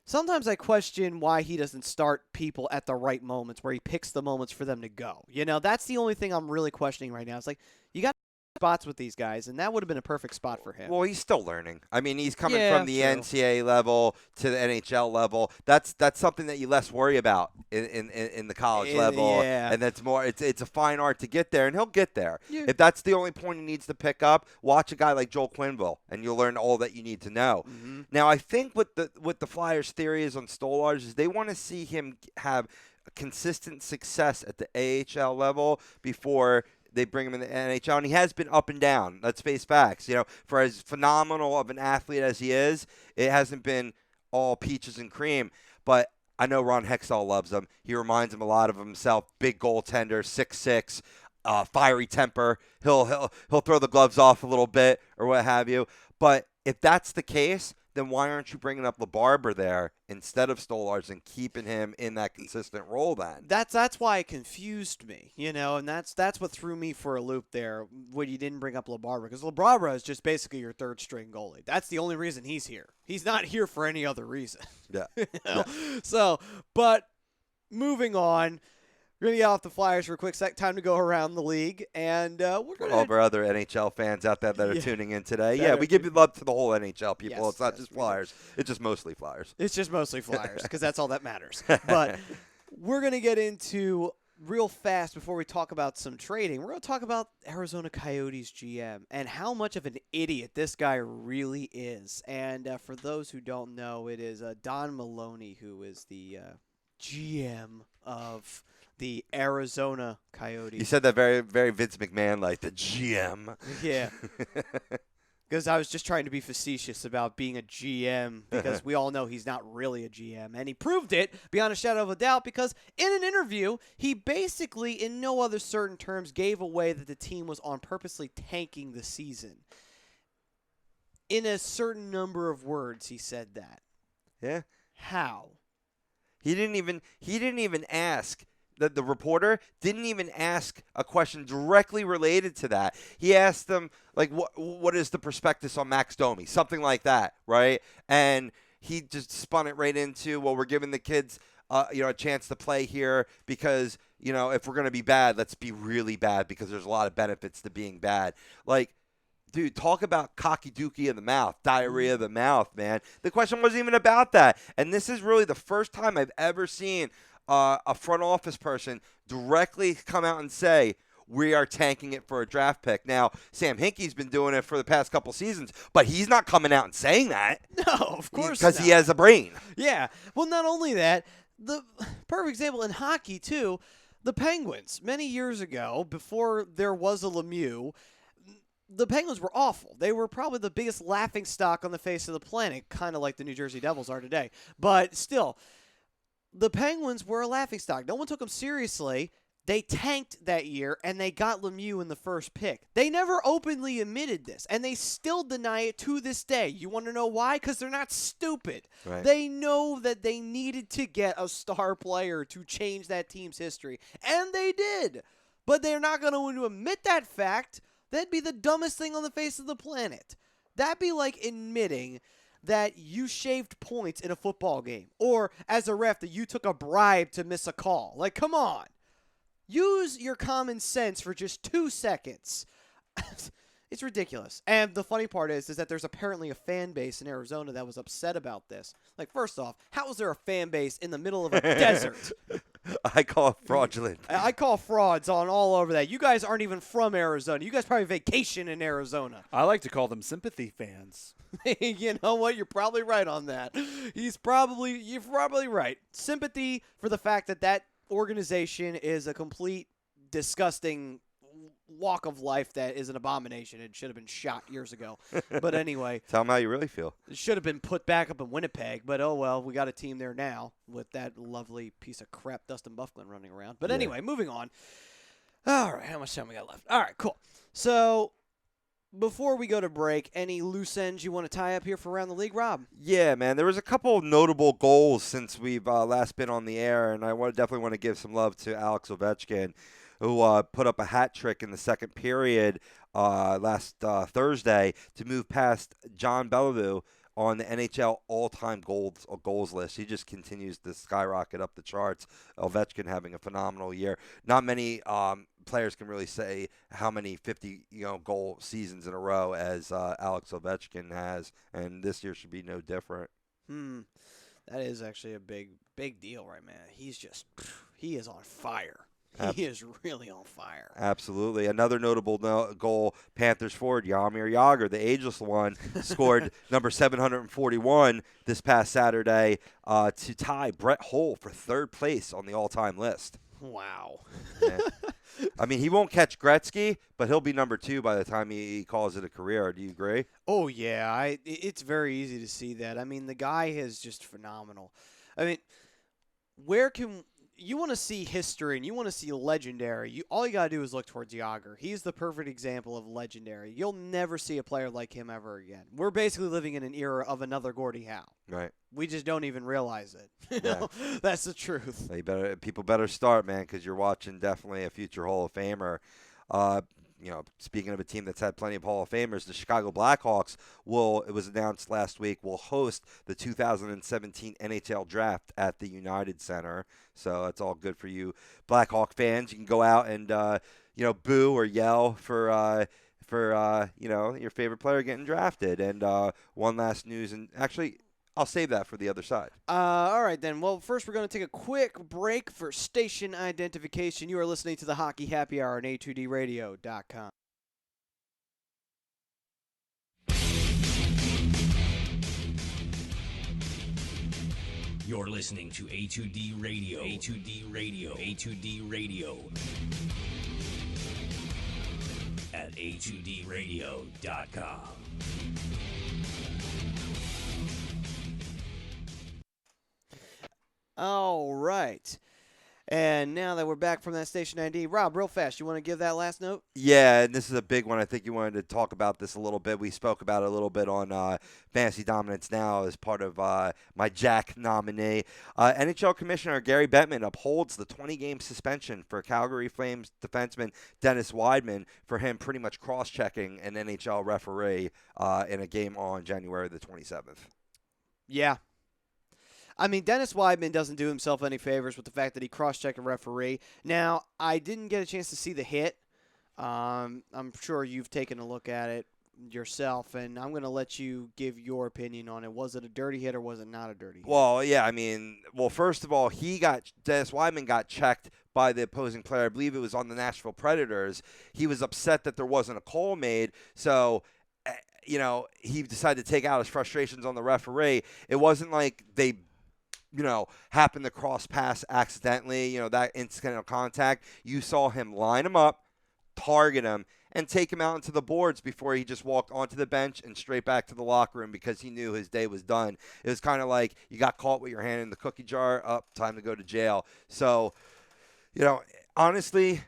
sometimes I question why he doesn't start people at the right moments, where he picks the moments for them to go. That's the only thing I'm really questioning right now. It's like, you got spots with these guys, and that would have been a perfect spot for him. Well, he's still learning. I mean, he's coming from the NCAA level to the NHL level. That's something that you less worry about in the college level. Yeah. And that's more. It's a fine art to get there, and he'll get there. Yeah. If that's the only point he needs to pick up, watch a guy like Joel Quenneville, and you'll learn all that you need to know. Mm-hmm. Now, I think what the Flyers' theory is on Stolarz is they want to see him have consistent success at the AHL level before they bring him in the NHL, and he has been up and down. Let's face facts. For as phenomenal of an athlete as he is, it hasn't been all peaches and cream. But I know Ron Hextall loves him. He reminds him a lot of himself. Big goaltender, 6'6", fiery temper. He'll throw the gloves off a little bit or what have you. But if that's the case, then why aren't you bringing up LeBarber there instead of Stolarz and keeping him in that consistent role then? That's why it confused me, and that's what threw me for a loop there when you didn't bring up LeBarber, because LeBarber is just basically your third string goalie. That's the only reason he's here. He's not here for any other reason. Yeah. So, but moving on. We're going to get off the Flyers for a quick sec. Time to go around the league. And we're going to... All of our other NHL fans out there that are tuning in today. Yeah, we give give love to the whole NHL people. Yes, it's not just Flyers. It's just mostly Flyers. It's just mostly Flyers because that's all that matters. But we're going to get into real fast before we talk about some trading. We're going to talk about Arizona Coyotes GM and how much of an idiot this guy really is. And for those who don't know, it is Don Maloney, who is the GM of the Arizona Coyotes. You said that very, very Vince McMahon, like the GM. Yeah. Because I was just trying to be facetious about being a GM, because we all know he's not really a GM. And he proved it beyond a shadow of a doubt, because in an interview, he basically, in no other certain terms, gave away that the team was on purposely tanking the season. In a certain number of words, he said that. Yeah. How? He didn't even ask. The reporter didn't even ask a question directly related to that. He asked them, like, what is the prospectus on Max Domi? Something like that, right? And he just spun it right into, well, we're giving the kids a chance to play here because, if we're going to be bad, let's be really bad, because there's a lot of benefits to being bad. Like, dude, talk about cocky dookie in the mouth, diarrhea of the mouth, man. The question wasn't even about that. And this is really the first time I've ever seen a front office person directly come out and say, we are tanking it for a draft pick. Now, Sam Hinkie's been doing it for the past couple seasons, but he's not coming out and saying that. No, of course because not. he has a brain. Yeah. Well, not only that, the perfect example in hockey, too, the Penguins, many years ago, before there was a Lemieux, the Penguins were awful. They were probably the biggest laughingstock on the face of the planet, kind of like the New Jersey Devils are today. But still, the Penguins were a laughingstock. No one took them seriously. They tanked that year, and they got Lemieux in the first pick. They never openly admitted this, and they still deny it to this day. You want to know why? Because they're not stupid. Right. They know that they needed to get a star player to change that team's history, and they did. But they're not going to admit that fact. That'd be the dumbest thing on the face of the planet. That'd be like admitting that you shaved points in a football game, or as a ref that you took a bribe to miss a call. Like, come on. Use your common sense for just 2 seconds. It's ridiculous. And the funny part is that there's apparently a fan base in Arizona that was upset about this. Like, first off, how is there a fan base in the middle of a desert? I call it fraudulent. I call frauds on all over that. You guys aren't even from Arizona. You guys probably vacation in Arizona. I like to call them sympathy fans. You know what? You're probably right on that. You're probably right. Sympathy for the fact that organization is a complete disgusting walk of life that is an abomination. It should have been shot years ago. But anyway. Tell them how you really feel. It should have been put back up in Winnipeg, but oh well, we got a team there now with that lovely piece of crap Dustin Bufflin running around. But anyway, moving on. All right, how much time we got left? All right, cool. So before we go to break, any loose ends you want to tie up here for Around the League, Rob? Yeah, man. There was a couple of notable goals since we've last been on the air, and I definitely want to give some love to Alex Ovechkin, who put up a hat trick in the second period last Thursday to move past John Bellevue on the NHL all-time goals list. He just continues to skyrocket up the charts. Ovechkin having a phenomenal year. Not many players can really say how many 50 goal seasons in a row as Alex Ovechkin has, and this year should be no different. That is actually a big deal, right, man? He is on fire. He is really on fire. Absolutely. Another notable goal, Panthers forward Jaromir Jagr, the ageless one, scored number 741 this past Saturday to tie Brett Hull for third place on the all-time list. Wow. Yeah. I mean, he won't catch Gretzky, but he'll be number 2 by the time he calls it a career. Do you agree? Oh, yeah. It's very easy to see that. I mean, the guy is just phenomenal. I mean, you want to see history and you want to see legendary, all you got to do is look towards Yager. He's the perfect example of legendary. You'll never see a player like him ever again. We're basically living in an era of another Gordie Howe. Right. We just don't even realize it. Yeah. That's the truth. People better start, man, because you're watching definitely a future Hall of Famer. Speaking of a team that's had plenty of Hall of Famers, the Chicago Blackhawks it was announced last week, will host the 2017 NHL Draft at the United Center. So that's all good for you Blackhawk fans. You can go out and, boo or yell for your favorite player getting drafted. And one last news, and actually, I'll save that for the other side. All right, then. Well, first we're going to take a quick break for station identification. You are listening to the Hockey Happy Hour on A2DRadio.com. You're listening to A2D Radio. A2D Radio. A2D Radio. At A2DRadio.com. All right. And now that we're back from that station ID, Rob, real fast, you want to give that last note? Yeah, and this is a big one. I think you wanted to talk about this a little bit. We spoke about it a little bit on Fantasy Dominance Now as part of my Jack nominee. NHL Commissioner Gary Bettman upholds the 20-game suspension for Calgary Flames defenseman Dennis Weidman for him pretty much cross-checking an NHL referee in a game on January the 27th. Yeah. I mean, Dennis Weidman doesn't do himself any favors with the fact that he cross-checked a referee. Now, I didn't get a chance to see the hit. I'm sure you've taken a look at it yourself, and I'm going to let you give your opinion on it. Was it a dirty hit or was it not a dirty hit? Well, yeah, I mean, first of all, Dennis Weidman got checked by the opposing player. I believe it was on the Nashville Predators. He was upset that there wasn't a call made, so he decided to take out his frustrations on the referee. It wasn't like they happened to cross pass accidentally, that incidental contact. You saw him line him up, target him, and take him out into the boards before he just walked onto the bench and straight back to the locker room because he knew his day was done. It was kind of like you got caught with your hand in the cookie jar, time to go to jail. So, honestly,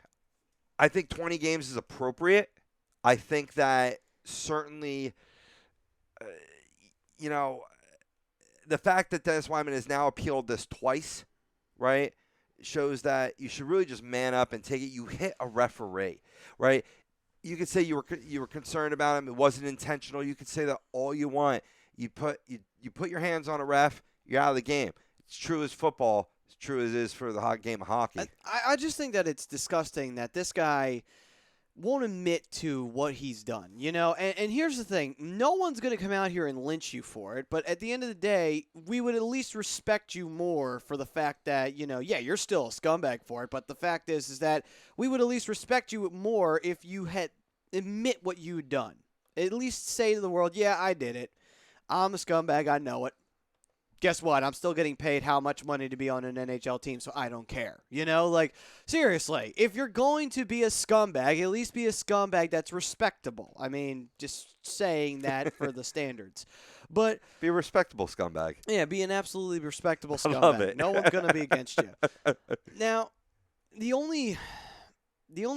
I think 20 games is appropriate. I think that certainly, the fact that Dennis Weidman has now appealed this twice, right, shows that you should really just man up and take it. You hit a referee, right? You could say you were concerned about him. It wasn't intentional. You could say that all you want. You put your hands on a ref, you're out of the game. It's true as football. It's true as it is for the game of hockey. I just think that it's disgusting that this guy won't admit to what he's done, And here's the thing. No one's going to come out here and lynch you for it, but at the end of the day, we would at least respect you more for the fact that, you're still a scumbag for it, but the fact is that we would at least respect you more if you had admit what you'd done. At least say to the world, yeah, I did it. I'm a scumbag. I know it. Guess what? I'm still getting paid how much money to be on an NHL team, so I don't care. Seriously, if you're going to be a scumbag, at least be a scumbag that's respectable. I mean, just saying that for the standards. But be a respectable scumbag. Yeah, be an absolutely respectable scumbag. I love it. No one's going to be against you. Now, the only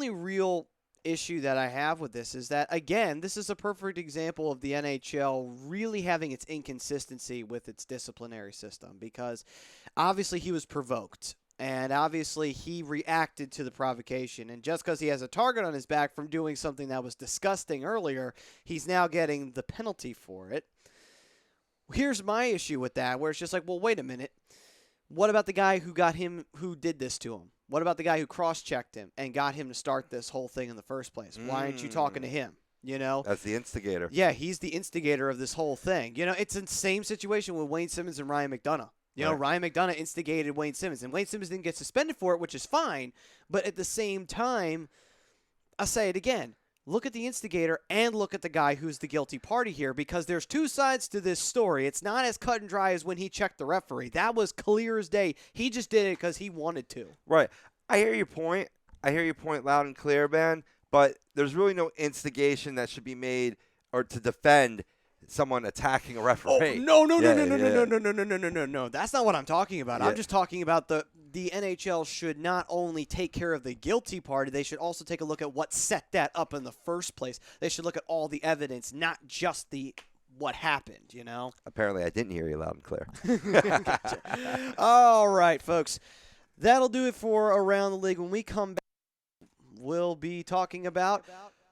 real issue that I have with this is that, again, this is a perfect example of the NHL really having its inconsistency with its disciplinary system because obviously he was provoked and obviously he reacted to the provocation, and just because he has a target on his back from doing something that was disgusting earlier, he's now getting the penalty for it. Here's my issue with that, where it's just like, well, wait a minute. What about the guy who did this to him? What about the guy who cross-checked him and got him to start this whole thing in the first place? Why aren't you talking to him? That's the instigator. Yeah, he's the instigator of this whole thing. It's the same situation with Wayne Simmons and Ryan McDonough. Right. Ryan McDonough instigated Wayne Simmons, and Wayne Simmons didn't get suspended for it, which is fine. But at the same time, I'll say it again. Look at the instigator and look at the guy who's the guilty party here, because there's two sides to this story. It's not as cut and dry as when he checked the referee. That was clear as day. He just did it because he wanted to. Right. I hear your point. Loud and clear, man. But there's really no instigation that should be made or to defend someone attacking a Oh, referee. no. That's not what I'm talking about. Yeah. I'm just talking about the NHL should not only take care of the guilty party, they should also take a look at what set that up in the first place. They should look at all the evidence, not just what happened, you know? Apparently, I didn't hear you loud and clear. Gotcha. All right, folks. That'll do it for Around the League. When we come back, we'll be talking about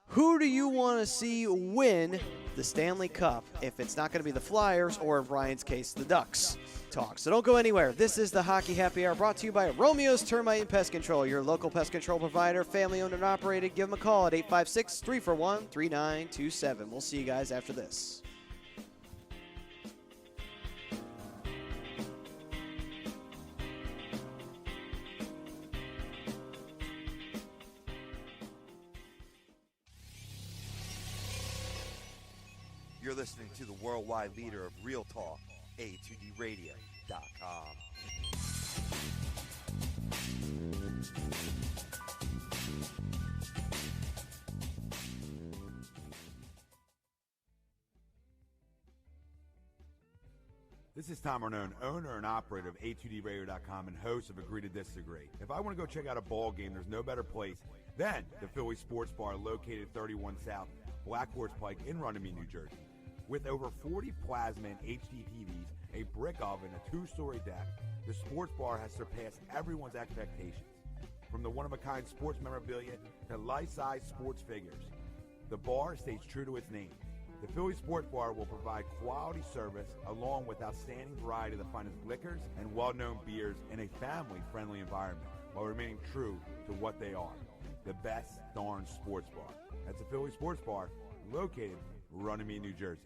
who do you want to see win the Stanley Cup, if it's not going to be the Flyers or, in Ryan's case, the Ducks. Talk. So don't go anywhere. This is the Hockey Happy Hour brought to you by Romeo's Termite and Pest Control, your local pest control provider, family owned and operated. Give them a call at 856-341-3927. We'll see you guys after this. You're listening to the worldwide leader of Real Talk, A2DRadio.com. This is Tom Arnone, owner and operator of A2DRadio.com and host of Agree to Disagree. If I want to go check out a ball game, there's no better place than the Philly Sports Bar located 31 South Black Horse Pike in Runnymede, New Jersey. With over 40 plasma and HD TVs, a brick oven, a 2-story deck, the sports bar has surpassed everyone's expectations. From the one-of-a-kind sports memorabilia to life-size sports figures, the bar stays true to its name. The Philly Sports Bar will provide quality service along with outstanding variety of the finest liquors and well-known beers in a family-friendly environment while remaining true to what they are, the best darn sports bar. That's the Philly Sports Bar, located in Runnymede, New Jersey.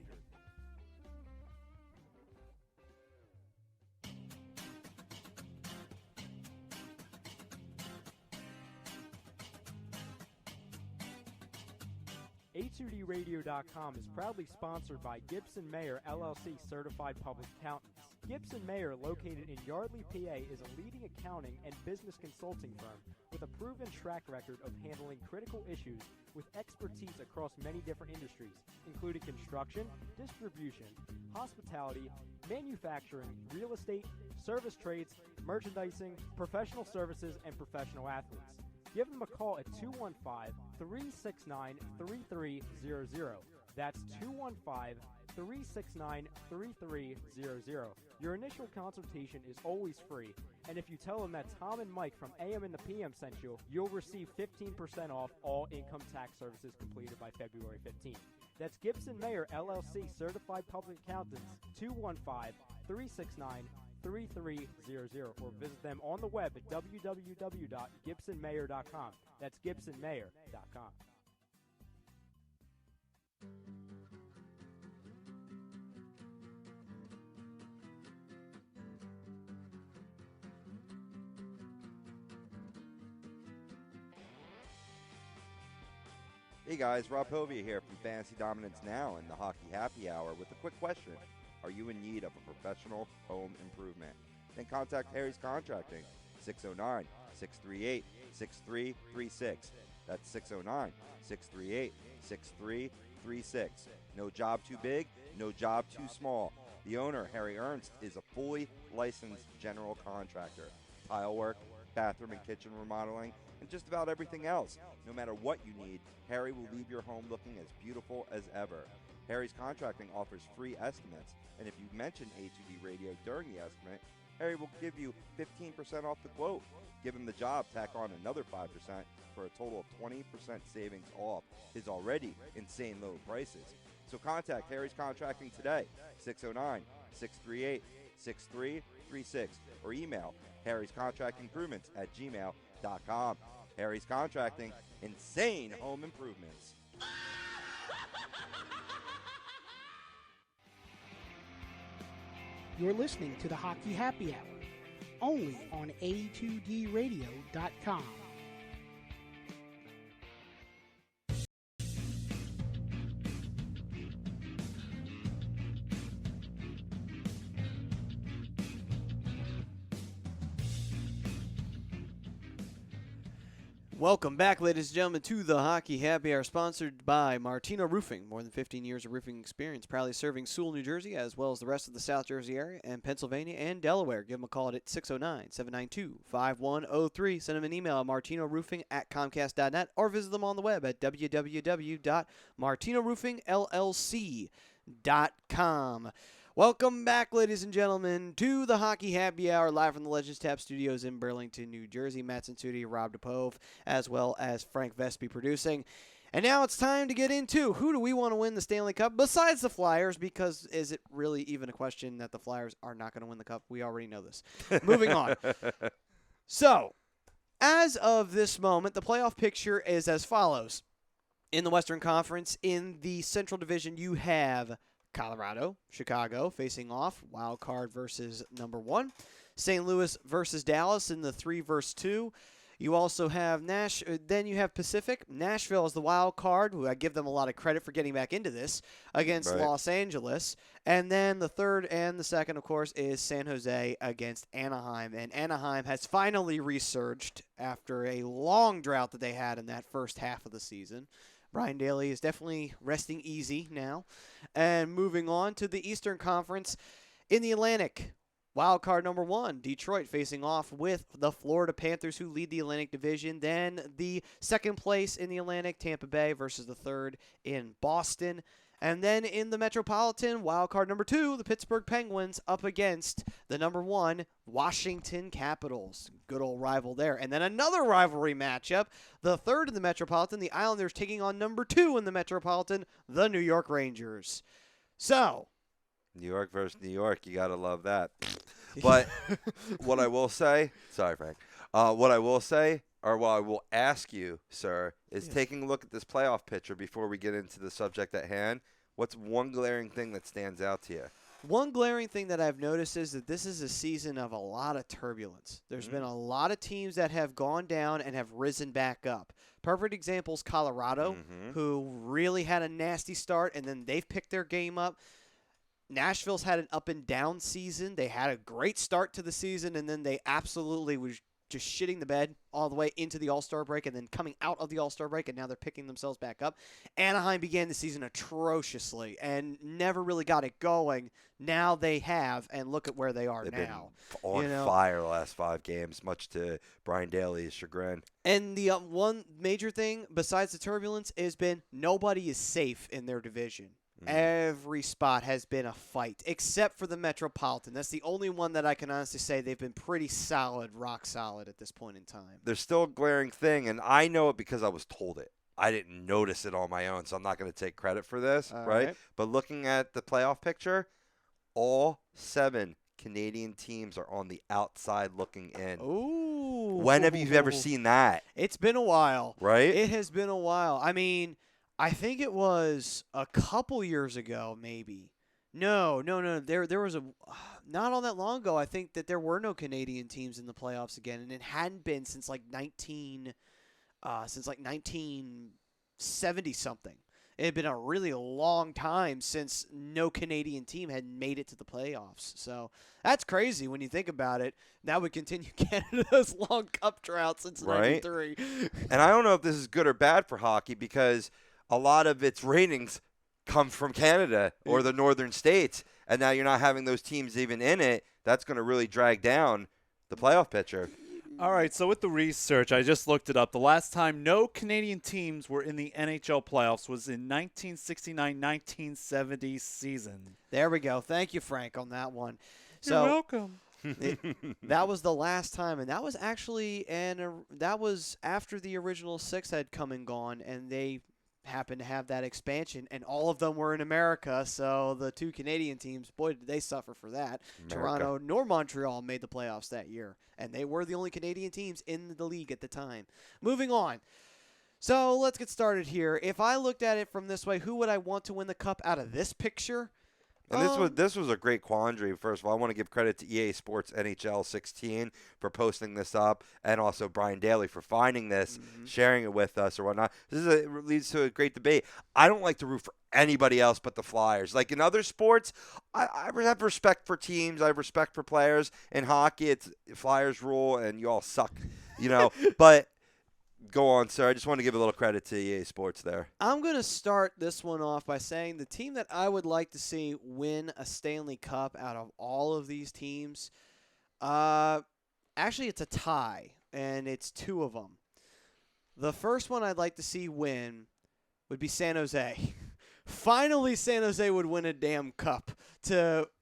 A2DRadio.com is proudly sponsored by Gibson Mayer LLC Certified Public Accountants. Gibson Mayer, located in Yardley, PA, is a leading accounting and business consulting firm with a proven track record of handling critical issues with expertise across many different industries, including construction, distribution, hospitality, manufacturing, real estate, service trades, merchandising, professional services, and professional athletes. Give them a call at 215-369-3300. That's 215-369-3300. Your initial consultation is always free, and if you tell them that Tom and Mike from AM and the PM sent you, you'll receive 15% off all income tax services completed by February 15th. That's Gibson Mayer LLC Certified Public Accountants, 215-369-3300, or visit them on the web at www.gibsonmayer.com. That's gibsonmayer.com. Hey guys, Rob Povia here from Fantasy Dominance Now in the Hockey Happy Hour with a quick question. Are you in need of a professional home improvement? Then contact Harry's Contracting, 609-638-6336. That's 609-638-6336. No job too big, no job too small. The owner, Harry Ernst, is a fully licensed general contractor. Tile work, bathroom and kitchen remodeling, and just about everything else. No matter what you need, Harry will leave your home looking as beautiful as ever. Harry's Contracting offers free estimates, and if you mention A2D Radio during the estimate, Harry will give you 15% off the quote. Give him the job, tack on another 5% for a total of 20% savings off his already insane low prices. So contact Harry's Contracting today, 609-638-6336, or email Harry's Contracting Improvements at gmail.com. Harry's Contracting, insane home improvements. You're listening to the Hockey Happy Hour, only on A2DRadio.com. Welcome back, ladies and gentlemen, to the Hockey Happy Hour, sponsored by Martino Roofing. More than 15 years of roofing experience, proudly serving Sewell, New Jersey, as well as the rest of the South Jersey area and Pennsylvania and Delaware. Give them a call at 609-792-5103. Send them an email at martinoroofing@comcast.net or visit them on the web at www.martinoroofingllc.com. Welcome back, ladies and gentlemen, to the Hockey Happy Hour, live from the Legends Tap Studios in Burlington, New Jersey. Matt Centuti, Rob DePove, as well as Frank Vespi producing. And now it's time to get into who do we want to win the Stanley Cup besides the Flyers, because is it really even a question that the Flyers are not going to win the Cup? We already know this. Moving on. So, as of this moment, the playoff picture is as follows. In the Western Conference, in the Central Division, you have Colorado, Chicago facing off, wild card versus number 1. St. Louis versus Dallas in the 3 versus 2. You also have then you have Pacific. Nashville is the wild card, who I give them a lot of credit for getting back into this, against Los Angeles. And then the third and the second, of course, is San Jose against Anaheim. And Anaheim has finally resurged after a long drought that they had in that first half of the season. Brian Daly is definitely resting easy now. And moving on to the Eastern Conference, in the Atlantic, wild card number 1, Detroit facing off with the Florida Panthers, who lead the Atlantic Division. Then the second place in the Atlantic, Tampa Bay versus the third in Boston. And then in the Metropolitan, wild card number 2, the Pittsburgh Penguins up against the number 1, Washington Capitals. Good old rival there. And then another rivalry matchup, the third in the Metropolitan, the Islanders taking on number 2 in the Metropolitan, the New York Rangers. So, New York versus New York, you got to love that. But what I will say, sorry, Frank, what I will say, or what I will ask you, sir, is taking a look at this playoff picture before we get into the subject at hand, what's one glaring thing that stands out to you? One glaring thing that I've noticed is that this is a season of a lot of turbulence. There's been a lot of teams that have gone down and have risen back up. Perfect example is Colorado, who really had a nasty start, and then they've picked their game up. Nashville's had an up-and-down season. They had a great start to the season, and then they absolutely was just shitting the bed all the way into the All-Star break and then coming out of the All-Star break, and now they're picking themselves back up. Anaheim began the season atrociously and never really got it going. Now they have, and look at where they are now. Been on fire the last 5 games, much to Brian Daly's chagrin. And the one major thing besides the turbulence has been nobody is safe in their division. Every spot has been a fight, except for the Metropolitan. That's the only one that I can honestly say they've been pretty solid, rock solid at this point in time. There's still a glaring thing, and I know it because I was told it. I didn't notice it on my own, so I'm not going to take credit for this, right? But looking at the playoff picture, all 7 Canadian teams are on the outside looking in. Ooh. When have you ever seen that? It's been a while. Right? It has been a while. I mean, I think it was a couple years ago, maybe. No. There was not all that long ago. I think that there were no Canadian teams in the playoffs again, and it hadn't been since like 1970 something. It had been a really long time since no Canadian team had made it to the playoffs. So that's crazy when you think about it. That would continue Canada's long cup drought since '93. And I don't know if this is good or bad for hockey, because a lot of its ratings come from Canada or the northern states, and now you're not having those teams even in it. That's going to really drag down the playoff picture. All right, so with the research, I just looked it up. The last time no Canadian teams were in the NHL playoffs was in 1969-1970 season. There we go. Thank you, Frank, on that one. You're welcome. That was the last time, and that was actually that was after the original 6 had come and gone, and they happened to have that expansion, and all of them were in America, so the 2 Canadian teams, boy, did they suffer for that. Toronto nor Montreal made the playoffs that year, and they were the only Canadian teams in the league at the time. Moving on. So let's get started here. If I looked at it from this way, who would I want to win the cup out of this picture? And this was a great quandary. First of all, I want to give credit to EA Sports NHL 16 for posting this up, and also Brian Daly for finding this, sharing it with us or whatnot. This leads to a great debate. I don't like to root for anybody else but the Flyers. Like in other sports, I have respect for teams. I have respect for players. In hockey, it's Flyers rule, and you all suck, But Go on, sir. I just want to give a little credit to EA Sports there. I'm going to start this one off by saying the team that I would like to see win a Stanley Cup out of all of these teams, actually it's a tie, and it's two of them. The first one I'd like to see win would be San Jose. Finally, San Jose would win a damn cup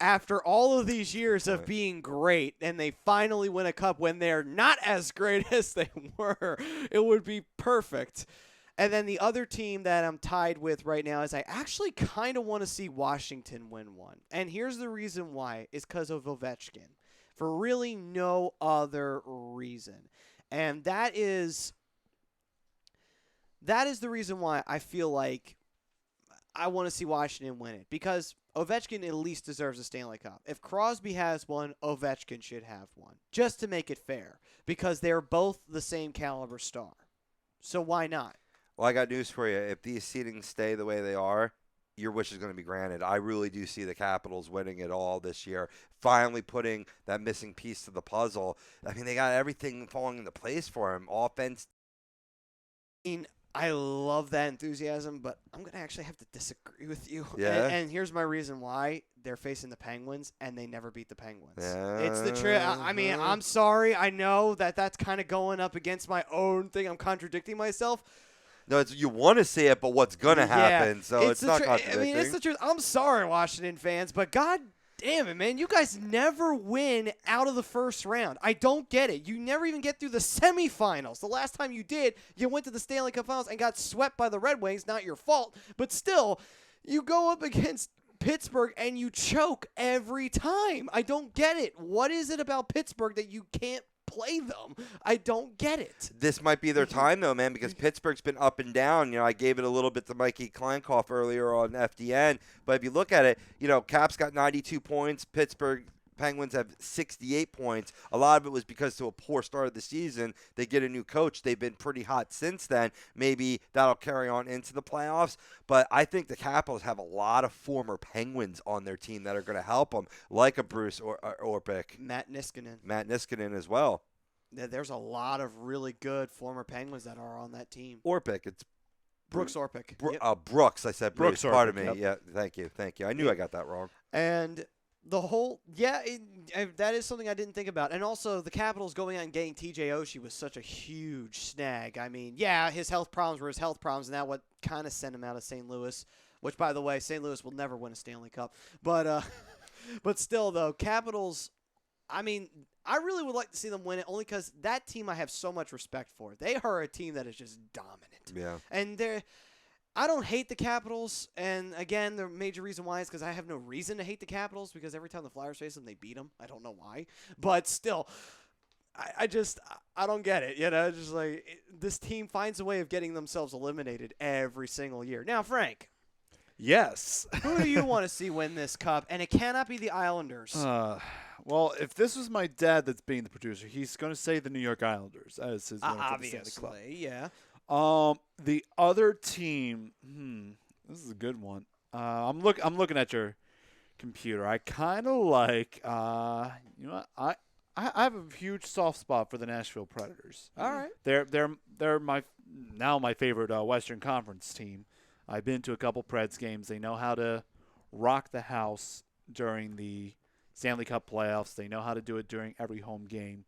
after all of these years of being great, and they finally win a cup when they're not as great as they were. It would be perfect. And then the other team that I'm tied with right now is I actually kind of want to see Washington win one. And here's the reason why. It's because of Ovechkin. For really no other reason. And that is the reason why I feel like I want to see Washington win it, because Ovechkin at least deserves a Stanley Cup. If Crosby has one, Ovechkin should have one, just to make it fair, because they're both the same caliber star. So why not? Well, I got news for you. If these seedings stay the way they are, your wish is going to be granted. I really do see the Capitals winning it all this year, finally putting that missing piece to the puzzle. I mean, they got everything falling into place for him. Offense. I love that enthusiasm, but I'm going to actually have to disagree with you. Yeah. And here's my reason why. They're facing the Penguins, and they never beat the Penguins. Yeah. It's the truth. I mean, I'm sorry. I know that's kind of going up against my own thing. I'm contradicting myself. No, you want to see it, but what's going to happen, so it's not contradicting. I mean, it's the truth. I'm sorry, Washington fans, but God damn it, man. You guys never win out of the first round. I don't get it. You never even get through the semifinals. The last time you did, you went to the Stanley Cup Finals and got swept by the Red Wings. Not your fault, but still, you go up against Pittsburgh and you choke every time. I don't get it. What is it about Pittsburgh that you can't play them? I don't get it. This might be their time, though, man, because Pittsburgh's been up and down. You know, I gave it a little bit to Mikey Kleinkoff earlier on FDN, but if you look at it, you know, Caps got 92 points, Pittsburgh Penguins have 68 points. A lot of it was because to a poor start of the season, they get a new coach. They've been pretty hot since then. Maybe that'll carry on into the playoffs, but I think the Capitals have a lot of former Penguins on their team that are going to help them, like a Bruce Orpik. Matt Niskanen. Matt Niskanen as well. There's a lot of really good former Penguins that are on that team. Orpik, it's Brooks Orpik. Brooks, I said Bruce. Brooks Pardon Orpik, me. yep. Yeah, thank you. I knew I got that wrong. And the whole, that is something I didn't think about. And also, the Capitals going out and getting TJ Oshie was such a huge snag. I mean, yeah, his health problems were his health problems, and that what kind of sent him out of St. Louis, which, by the way, St. Louis will never win a Stanley Cup. But, but still, though, Capitals, I mean, I really would like to see them win it only because that team I have so much respect for. They are a team that is just dominant. Yeah. And I don't hate the Capitals, and again, the major reason why is because I have no reason to hate the Capitals, because every time the Flyers face them, they beat them. I don't know why, but still, I don't get it. You know, just like this team finds a way of getting themselves eliminated every single year. Now, Frank, Yes. who do you want to see win this cup? And it cannot be the Islanders. Well, if this was my dad that's being the producer, he's going to say the New York Islanders as his winner for the Stanley Cup. Obviously, yeah. The other team, this is a good one. I'm looking at your computer. I kind of like, you know what? I have a huge soft spot for the Nashville Predators. All right. They're my favorite Western Conference team. I've been to a couple Preds games. They know how to rock the house during the Stanley Cup playoffs. They know how to do it during every home game.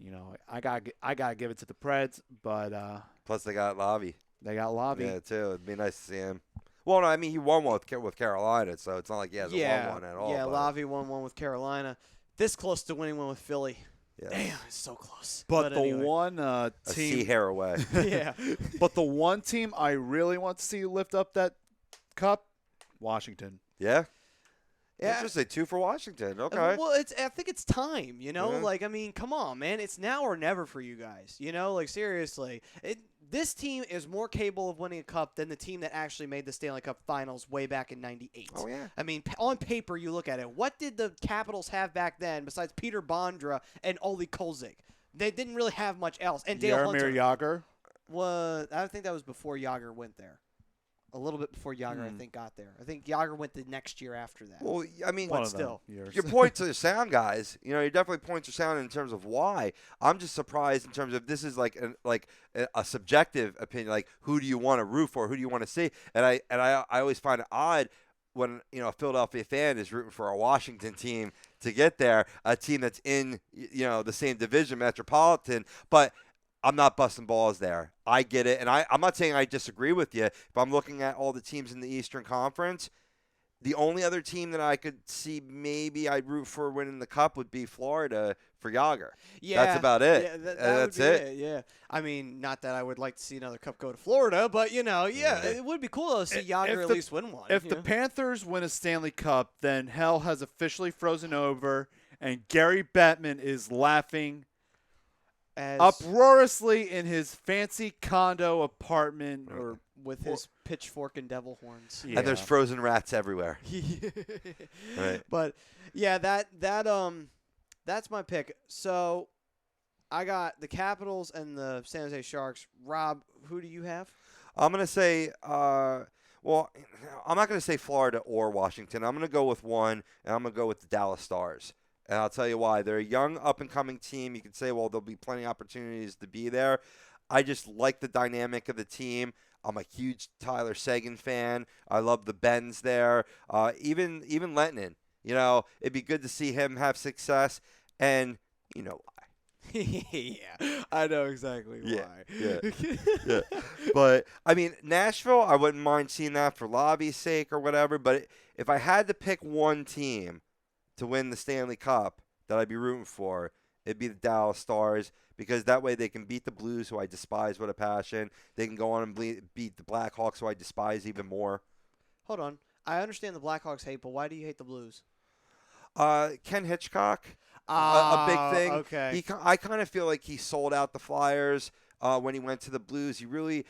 You know, I gotta give it to the Preds, but Plus, they got Lavi. they got Lobby. Yeah, too. It'd be nice to see him. Well, no, I mean, he won one with Carolina, so it's not like he hasn't won one at all. Yeah, but- Lavi won one with Carolina. This close to winning one with Philly. Yes. Damn, it's so close. But the anyway. one A sea team, hair away. Yeah. but the one team I really want to see lift up that cup, Washington. Yeah? Yeah. Interesting. 2 for Washington. Okay. Well, I think it's time, you know? Yeah. Like, I mean, come on, man. It's now or never for you guys. You know? Like, seriously. This team is more capable of winning a cup than the team that actually made the Stanley Cup Finals way back in '98. Oh, yeah. I mean, on paper, you look at it. What did the Capitals have back then besides Peter Bondra and Oli Kolzig? They didn't really have much else. And Dale Jaromir Hunter. Jagr. I think that was before Yager went there. A little bit before Yager, I think, got there. I think Yager went the next year after that. Well, I mean, but still, your points are sound, guys. Your definitely points are sound in terms of why. I'm just surprised in terms of this is like a subjective opinion. Like, who do you want to root for? Who do you want to see? And I always find it odd when a Philadelphia fan is rooting for a Washington team to get there, a team that's in the same division, Metropolitan, but I'm not busting balls there. I get it. And I'm not saying I disagree with you. If I'm looking at all the teams in the Eastern Conference, the only other team that I could see maybe I'd root for winning the Cup would be Florida for Yager. Yeah. That's about it. Yeah, that's it. Yeah. I mean, not that I would like to see another Cup go to Florida, but, it would be cool to see Yager at least win one. If the Panthers win a Stanley Cup, then hell has officially frozen over, and Gary Bettman is laughing uproariously in his fancy condo apartment or with his pitchfork and devil horns. Yeah. And there's frozen rats everywhere. Right. But yeah, that's my pick. So I got the Capitals and the San Jose Sharks. Rob, who do you have? I'm going to say I'm not going to say Florida or Washington. I'm going to go with one, and I'm going to go with the Dallas Stars. And I'll tell you why. They're a young, up-and-coming team. You can say, well, there'll be plenty of opportunities to be there. I just like the dynamic of the team. I'm a huge Tyler Seguin fan. I love the Bens there. Even Lennon. It'd be good to see him have success. And you know why. Yeah, I know exactly why. Yeah. But, I mean, Nashville, I wouldn't mind seeing that for Lobby's sake or whatever. But if I had to pick one team to win the Stanley Cup that I'd be rooting for, it'd be the Dallas Stars, because that way they can beat the Blues, who I despise with a passion. They can go on and beat the Blackhawks, who I despise even more. Hold on. I understand the Blackhawks hate, but why do you hate the Blues? Ken Hitchcock, a big thing. Okay. I kind of feel like he sold out the Flyers when he went to the Blues. He really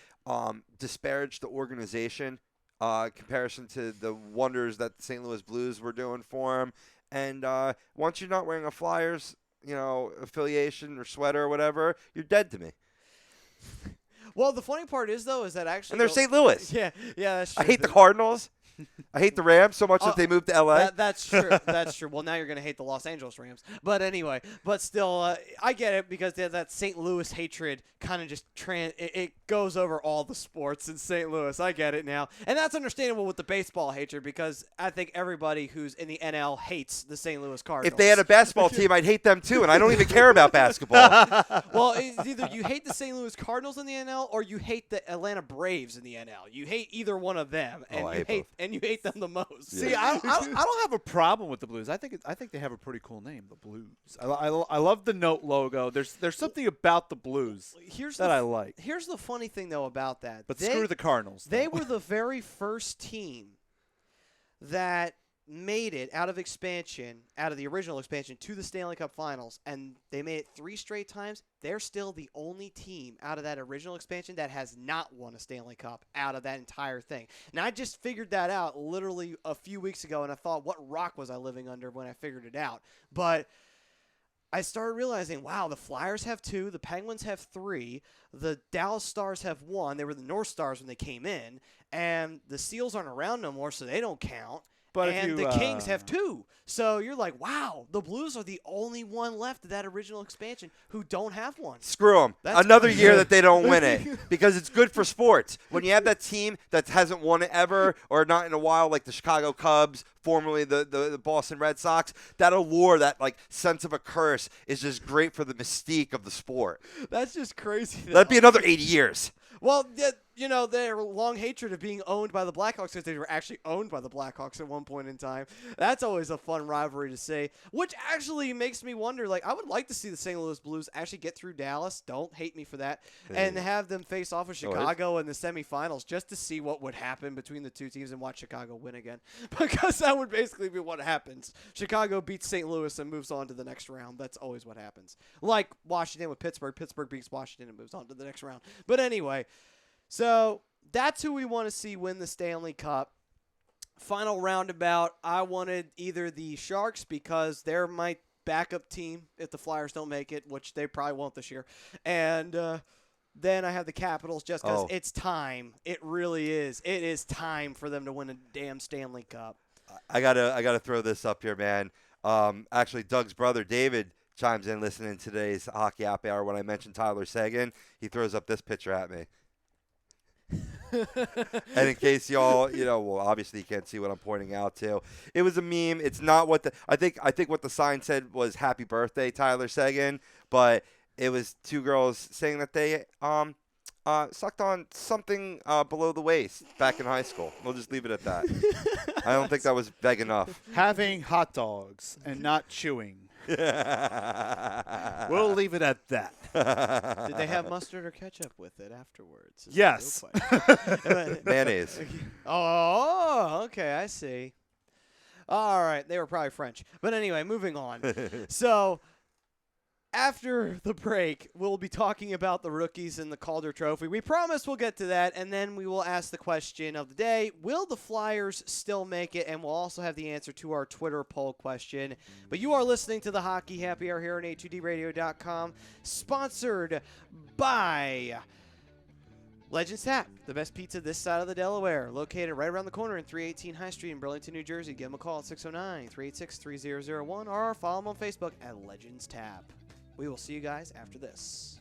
disparaged the organization in comparison to the wonders that the St. Louis Blues were doing for him. And once you're not wearing a Flyers, affiliation or sweater or whatever, you're dead to me. Well, the funny part is, though, is that actually... And they're St. Louis. Yeah, that's true. I hate the Cardinals. I hate the Rams so much that they moved to L.A. That's true. That's true. Well, now you're going to hate the Los Angeles Rams. But anyway, still, I get it, because that St. Louis hatred kind of just it goes over all the sports in St. Louis. I get it now. And that's understandable with the baseball hatred, because I think everybody who's in the NL hates the St. Louis Cardinals. If they had a basketball team, I'd hate them too, and I don't even care about basketball. Well, it's either you hate the St. Louis Cardinals in the NL, or you hate the Atlanta Braves in the NL. You hate either one of them, and you hate them the most. See, I don't have a problem with the Blues. I think they have a pretty cool name, the Blues. I love the note logo. There's something about the Blues that I like. Here's the funny thing, though, about that. But screw the Cardinals. They were the very first team that made it out of the original expansion, to the Stanley Cup Finals, and they made it 3 straight times. They're still the only team out of that original expansion that has not won a Stanley Cup out of that entire thing. And I just figured that out literally a few weeks ago, and I thought, what rock was I living under when I figured it out? But I started realizing, wow, the Flyers have 2, the Penguins have 3, the Dallas Stars have 1. They were the North Stars when they came in, and the Seals aren't around no more, so they don't count. And the Kings have 2. So you're like, wow, the Blues are the only one left of that original expansion who don't have one. Screw them. Another year that they don't win it, because it's good for sports. When you have that team that hasn't won it ever, or not in a while, like the Chicago Cubs, formerly the Boston Red Sox, that allure, that sense of a curse is just great for the mystique of the sport. That's just crazy. That'd be another 80 years. Well, their long hatred of being owned by the Blackhawks, because they were actually owned by the Blackhawks at one point in time. That's always a fun rivalry to say, which actually makes me wonder, I would like to see the St. Louis Blues actually get through Dallas. Don't hate me for that. And have them face off with Chicago in the semifinals, just to see what would happen between the two teams and watch Chicago win again. Because that would basically be what happens. Chicago beats St. Louis and moves on to the next round. That's always what happens. Like Washington with Pittsburgh. Pittsburgh beats Washington and moves on to the next round. But anyway, so that's who we want to see win the Stanley Cup. Final roundabout, I wanted either the Sharks, because they're my backup team if the Flyers don't make it, which they probably won't this year, and Then I have the Capitals just because Oh. it's time. It really is. It is time for them to win a damn Stanley Cup. I gotta throw this up here, man. Actually, Doug's brother David chimes in listening to today's Hockey Happy Hour. When I mentioned Tyler Seguin, he throws up this picture at me. And in case y'all, well, obviously you can't see what I'm pointing out to. It was a meme. It's not what I think what the sign said was "Happy Birthday, Tyler Seguin," but it was two girls saying that they sucked on something below the waist back in high school. We'll just leave it at that. I don't think that was vague enough. Having hot dogs and not chewing. We'll leave it at that. Did they have mustard or ketchup with it afterwards? is the Yes. real question. Mayonnaise. Oh, okay, I see. All right, they were probably French. But anyway, moving on. So, after the break, we'll be talking about the rookies and the Calder Trophy. We promise we'll get to that, and then we will ask the question of the day, will the Flyers still make it? And we'll also have the answer to our Twitter poll question. But you are listening to the Hockey Happy Hour here on A2DRadio.com, sponsored by Legends Tap, the best pizza this side of the Delaware, located right around the corner in 318 High Street in Burlington, New Jersey. Give them a call at 609-386-3001 or follow them on Facebook at Legends Tap. We will see you guys after this.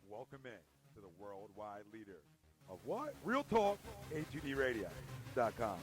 Welcome in to the worldwide leader of what? Real talk, A2DRadio.com.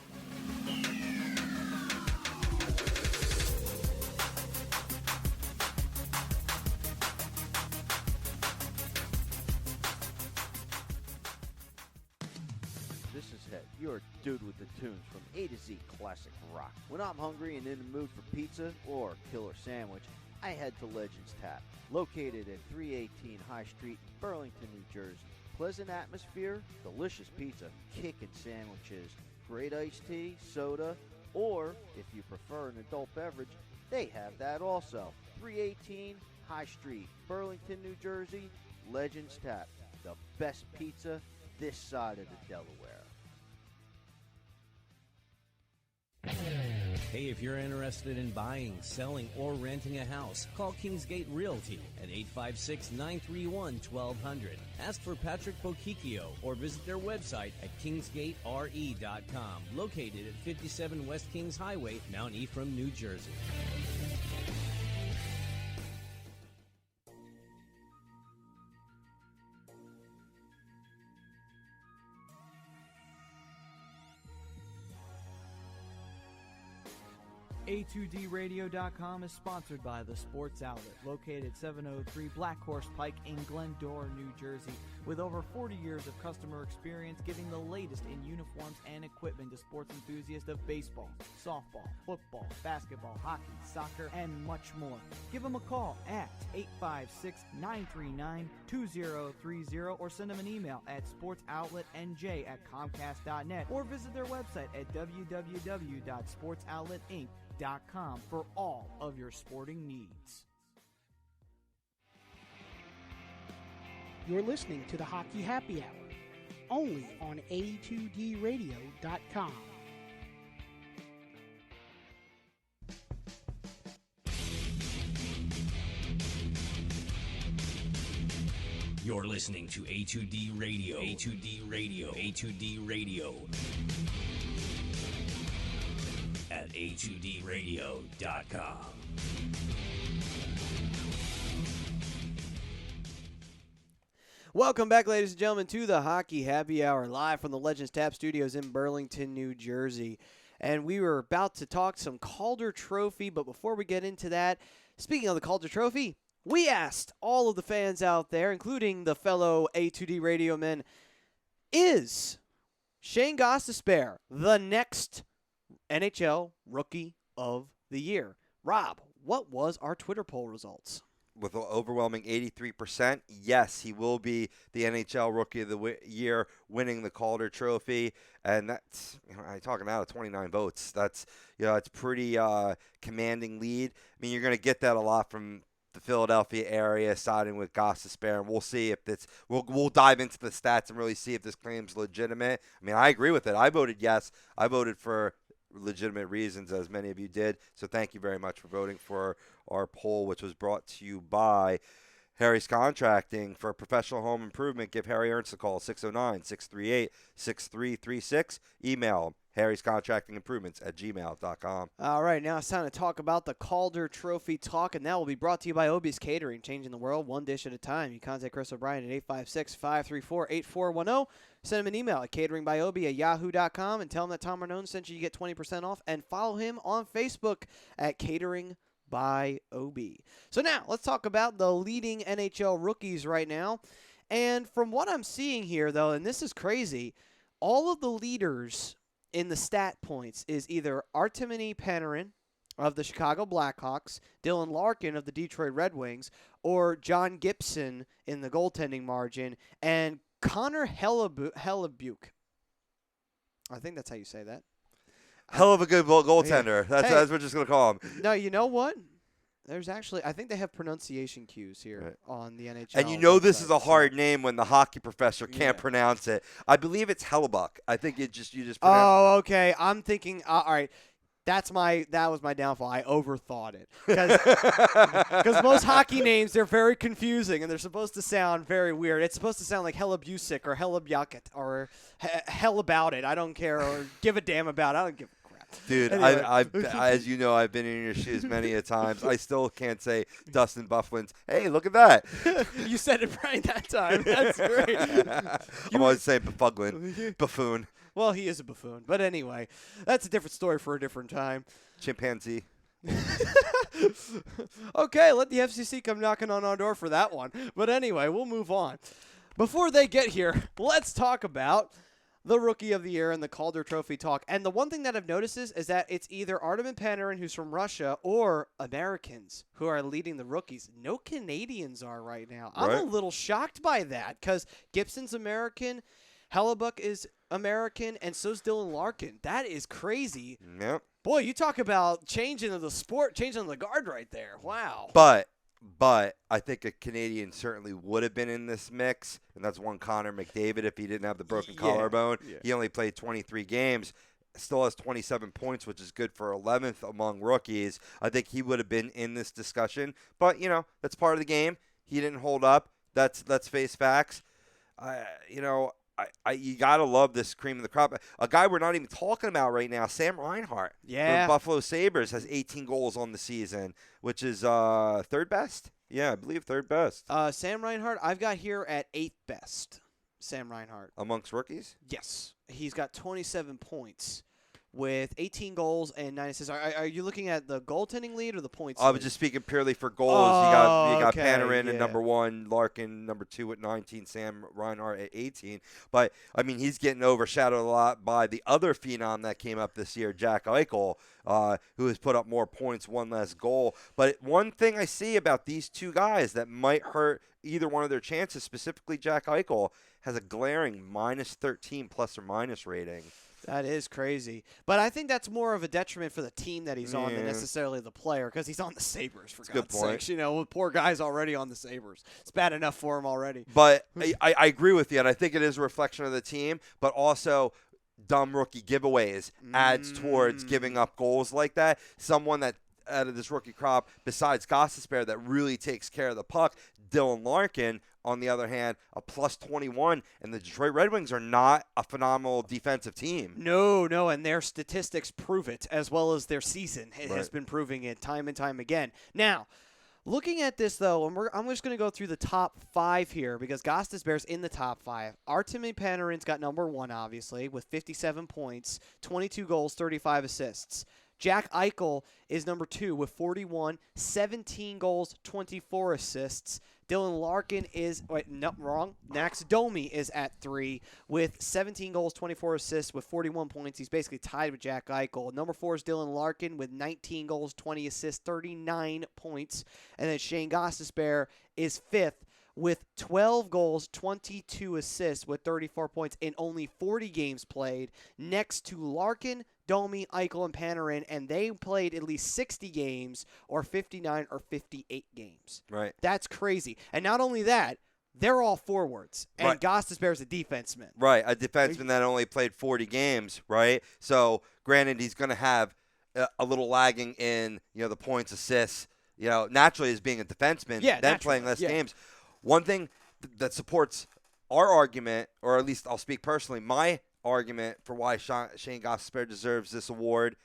This is Head, your dude with the tunes from A to Z classic rock. When I'm hungry and in the mood for pizza or killer sandwich, I head to Legends Tap, located at 318 High Street in Burlington, New Jersey. Pleasant atmosphere, delicious pizza, kickin' sandwiches, great iced tea, soda, or if you prefer an adult beverage, they have that also. 318 High Street, Burlington, New Jersey, Legends Tap, the best pizza this side of the Delaware. Hey, if you're interested in buying, selling, or renting a house, call Kingsgate Realty at 856-931-1200. Ask for Patrick Bochicchio or visit their website at kingsgatere.com, located at 57 West Kings Highway, Mount Ephraim, New Jersey. A2DRadio.com is sponsored by The Sports Outlet, located 703 Black Horse Pike in Glendora, New Jersey. With over 40 years of customer experience giving the latest in uniforms and equipment to sports enthusiasts of baseball, softball, football, basketball, hockey, soccer, and much more. Give them a call at 856-939-2030 or send them an email at sportsoutletnj@comcast.net or visit their website at www.sportsoutletinc.com for all of your sporting needs. You're listening to the Hockey Happy Hour, only on A2DRadio.com. You're listening to A2D Radio. A2D Radio. A2D Radio. At A2DRadio.com. Welcome back, ladies and gentlemen, to the Hockey Happy Hour, live from the Legends Tap Studios in Burlington, New Jersey. And we were about to talk some Calder Trophy, but before we get into that, speaking of the Calder Trophy, we asked all of the fans out there, including the fellow A2D radio men, is Shayne Gostisbehere the next NHL Rookie of the Year? Rob, what was our Twitter poll results? With an overwhelming 83%, yes, he will be the NHL Rookie of the Year, winning the Calder Trophy, and that's, I'm talking out of 29 votes. That's, it's pretty commanding lead. I mean, you're going to get that a lot from the Philadelphia area, siding with Gostisbehere, and we'll see if it's we'll dive into the stats and really see if this claim's legitimate. I mean, I agree with it. I voted yes. I voted for legitimate reasons, as many of you did. So thank you very much for voting for our poll, which was brought to you by Harry's Contracting. For professional home improvement, give Harry Ernst a call, 609-638-6336. Email Harry's Contracting Improvements at gmail.com. All right, now it's time to talk about the Calder Trophy Talk, and that will be brought to you by Obie's Catering, changing the world one dish at a time. You contact Chris O'Brien at 856-534-8410. Send him an email at cateringbyobie@yahoo.com and tell him that Tom Arnone sent you. You get 20% off, and follow him on Facebook at Catering by OB. So now let's talk about the leading NHL rookies right now. And from what I'm seeing here, though, and this is crazy, all of the leaders in the stat points is either Artemi Panarin of the Chicago Blackhawks, Dylan Larkin of the Detroit Red Wings, or John Gibson in the goaltending margin, and Connor Hellebuyck. I think that's how you say that. Hell of a good goaltender. Yeah. That's what we're just going to call him. No, you know what? There's actually, I think they have pronunciation cues here on the NHL. And you know website, this is a hard name when the hockey professor can't pronounce it. I believe it's Hellebuck. I think you just pronounce Oh, okay. I'm thinking, all right. That was my downfall. I overthought it. Because most hockey names, they're very confusing, and they're supposed to sound very weird. It's supposed to sound like Hellebuyck or Hellebuyck or Hell About It. I don't care, or Give a Damn About It. I don't give a crap. Dude, Anyway. I've as you know, I've been in your shoes many a times. I still can't say Dustin Byfuglien's. Hey, look at that. You said it right that time. That's great. I'm always saying Byfuglien. Buffoon. Well, he is a buffoon. But anyway, that's a different story for a different time. Chimpanzee. Okay, let the FCC come knocking on our door for that one. But anyway, we'll move on. Before they get here, let's talk about the Rookie of the Year and the Calder Trophy Talk. And the one thing that I've noticed is that it's either Artemi Panarin, who's from Russia, or Americans who are leading the rookies. No Canadians are right now. I'm a little shocked by that because Gibson's American, Hellebuck is American, and so's Dylan Larkin. That is crazy. Yep. Boy, you talk about changing of the sport, changing the guard right there. Wow. But I think a Canadian certainly would have been in this mix, and that's one Connor McDavid if he didn't have the broken collarbone. Yeah. He only played 23 games, still has 27 points, which is good for 11th among rookies. I think he would have been in this discussion, but, that's part of the game. He didn't hold up. Let's face facts. You gotta love this cream of the crop. A guy we're not even talking about right now, Sam Reinhart. Yeah. The Buffalo Sabres has 18 goals on the season, which is third best. Yeah, I believe third best. Sam Reinhart, I've got here at 8th best. Sam Reinhart. Amongst rookies? Yes. He's got 27 points with 18 goals and 9 assists. Are you looking at the goaltending lead or the points I lead? was just speaking purely for goals. You got okay, Panarin at number 1, Larkin number 2 at 19, Sam Reinhart at 18. But, I mean, he's getting overshadowed a lot by the other phenom that came up this year, Jack Eichel, who has put up more points, one less goal. But one thing I see about these two guys that might hurt either one of their chances, specifically Jack Eichel, has a glaring -13 plus or minus rating. That is crazy. But I think that's more of a detriment for the team that he's on than necessarily the player because he's on the Sabres, for God's sakes. The poor guy's already on the Sabres. It's bad enough for him already. But I agree with you, and I think it is a reflection of the team, but also dumb rookie giveaways adds towards giving up goals like that. Someone that out of this rookie crop, besides Gostisbehere, that really takes care of the puck, Dylan Larkin, on the other hand, a +21, and the Detroit Red Wings are not a phenomenal defensive team. No, and their statistics prove it, as well as their season has been proving it time and time again. Now, looking at this, though, and I'm just going to go through the top 5 here because Gostisbehere's in the top 5. Artemi Panarin's got number 1, obviously, with 57 points, 22 goals, 35 assists. Jack Eichel is number 2 with 41, 17 goals, 24 assists. Dylan Larkin is, Max Domi is at 3 with 17 goals, 24 assists with 41 points. He's basically tied with Jack Eichel. Number 4 is Dylan Larkin with 19 goals, 20 assists, 39 points. And then Shayne Gostisbehere is 5th with 12 goals, 22 assists with 34 points in only 40 games played, next to Larkin, Domi, Eichel, and Panarin, and they played at least 60 games or 59 or 58 games. Right. That's crazy. And not only that, they're all forwards, and Right. Gostisbehere's a defenseman. Right, a defenseman that only played 40 games, right? So, granted, he's going to have a little lagging in, the points, assists, naturally as being a defenseman, then playing less games. One thing that supports our argument, or at least I'll speak personally, my argument for why Shayne Gostisbehere deserves this award,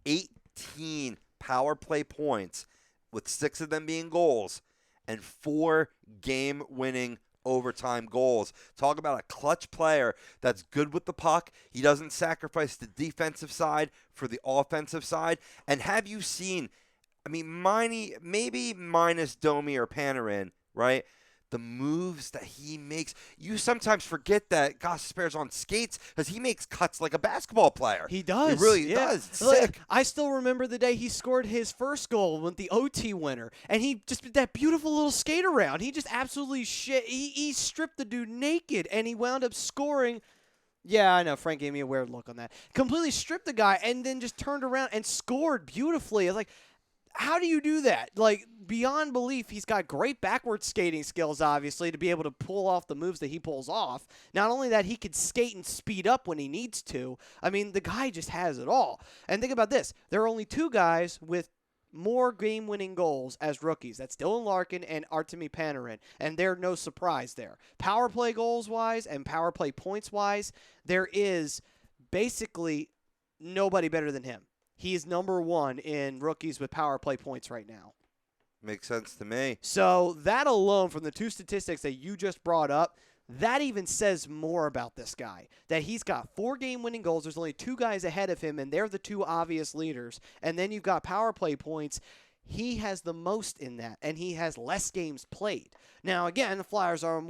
18 power play points, with 6 of them being goals, and 4 game-winning overtime goals. Talk about a clutch player that's good with the puck. He doesn't sacrifice the defensive side for the offensive side. And have you seen, maybe minus Domi or Panarin, right? The moves that he makes. You sometimes forget that Gostisbehere's on skates because he makes cuts like a basketball player. He does. He really does. It's sick. I still remember the day he scored his first goal with the OT winner, and he just did that beautiful little skate around. He just absolutely he stripped the dude naked, and he wound up scoring. Yeah, I know. Frank gave me a weird look on that. Completely stripped the guy and then just turned around and scored beautifully. I was like, how do you do that? Like, beyond belief, he's got great backward skating skills, obviously, to be able to pull off the moves that he pulls off. Not only that, he could skate and speed up when he needs to. The guy just has it all. And think about this. There are only 2 guys with more game-winning goals as rookies. That's Dylan Larkin and Artemi Panarin, and they're no surprise there. Power play goals-wise and power play points-wise, there is basically nobody better than him. He is number 1 in rookies with power play points right now. Makes sense to me. So that alone, from the 2 statistics that you just brought up, that even says more about this guy. That he's got 4 game-winning goals. There's only 2 guys ahead of him, and they're the 2 obvious leaders. And then you've got power play points. He has the most in that, and he has less games played. Now, again, the Flyers are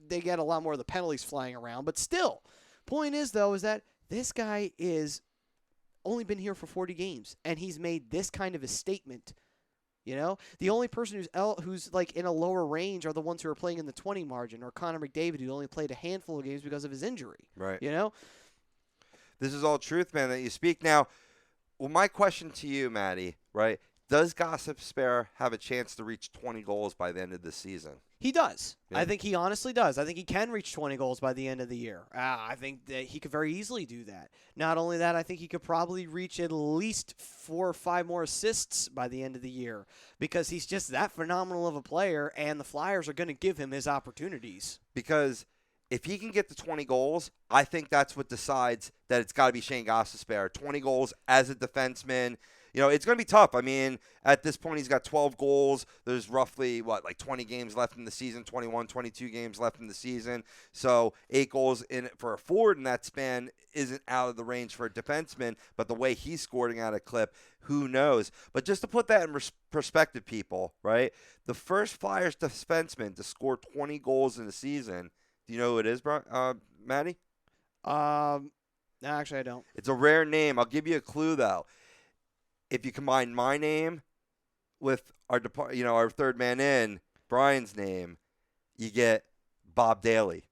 they get a lot more of the penalties flying around, but still. Point is, though, is that this guy is only been here for 40 games, and he's made this kind of a statement. The only person who's like in a lower range are the ones who are playing in the 20 margin, or Connor McDavid, who only played a handful of games because of his injury. Right. This is all truth, man, that you speak. Now, my question to you, Maddie, right? Does Gostisbehere have a chance to reach 20 goals by the end of the season? He does. Yeah. I think he honestly does. I think he can reach 20 goals by the end of the year. I think that he could very easily do that. Not only that, I think he could probably reach at least 4 or 5 more assists by the end of the year, because he's just that phenomenal of a player, and the Flyers are going to give him his opportunities. Because if he can get to 20 goals, I think that's what decides that it's got to be Shayne Gostisbehere. 20 goals as a defenseman. It's going to be tough. At this point, he's got 12 goals. There's roughly, 20 games left in the season, 21, 22 games left in the season. So 8 goals in for a forward in that span isn't out of the range for a defenseman. But the way he's scoring out a clip, who knows? But just to put that in perspective, people, right? The first Flyers defenseman to score 20 goals in a season, do you know who it is, Maddie? No, actually, I don't. It's a rare name. I'll give you a clue, though. If you combine my name with our third man in, Brian's name, you get Bob Daly.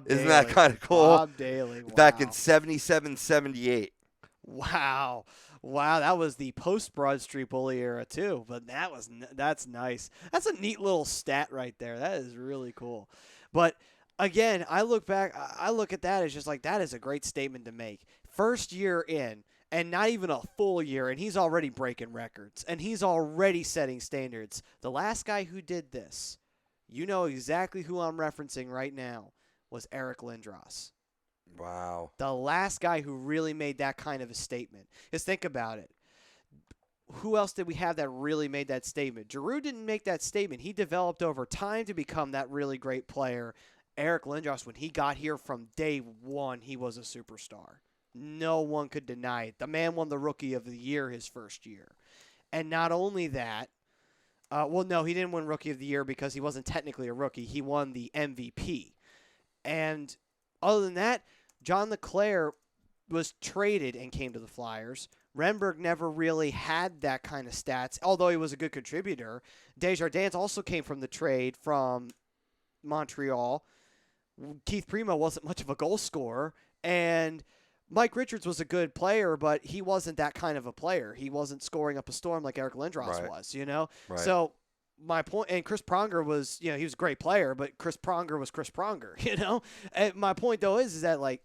Isn't that kind of cool? Bob Daly. Wow. Back in 77, 78. Wow, that was the post-Broad Street Bully era too. But that's nice. That's a neat little stat right there. That is really cool. But again, I look at that as just like, that is a great statement to make. First year in. And not even a full year, and he's already breaking records, and he's already setting standards. The last guy who did this, you know exactly who I'm referencing right now, was Eric Lindros. Wow. The last guy who really made that kind of a statement. Just think about it. Who else did we have that really made that statement? Giroux didn't make that statement. He developed over time to become that really great player. Eric Lindros, when he got here from day one, he was a superstar. No one could deny it. The man won the Rookie of the Year his first year. And not only that, no, he didn't win Rookie of the Year because he wasn't technically a rookie. He won the MVP. And other than that, John LeClair was traded and came to the Flyers. Renberg never really had that kind of stats, although he was a good contributor. Desjardins also came from the trade from Montreal. Keith Primo wasn't much of a goal scorer, and Mike Richards was a good player, but he wasn't that kind of a player. He wasn't scoring up a storm like Eric Lindros was, you know? Right. So my point, and Chris Pronger was, you know, he was a great player, but Chris Pronger was Chris Pronger, you know? And my point, though, is that, like,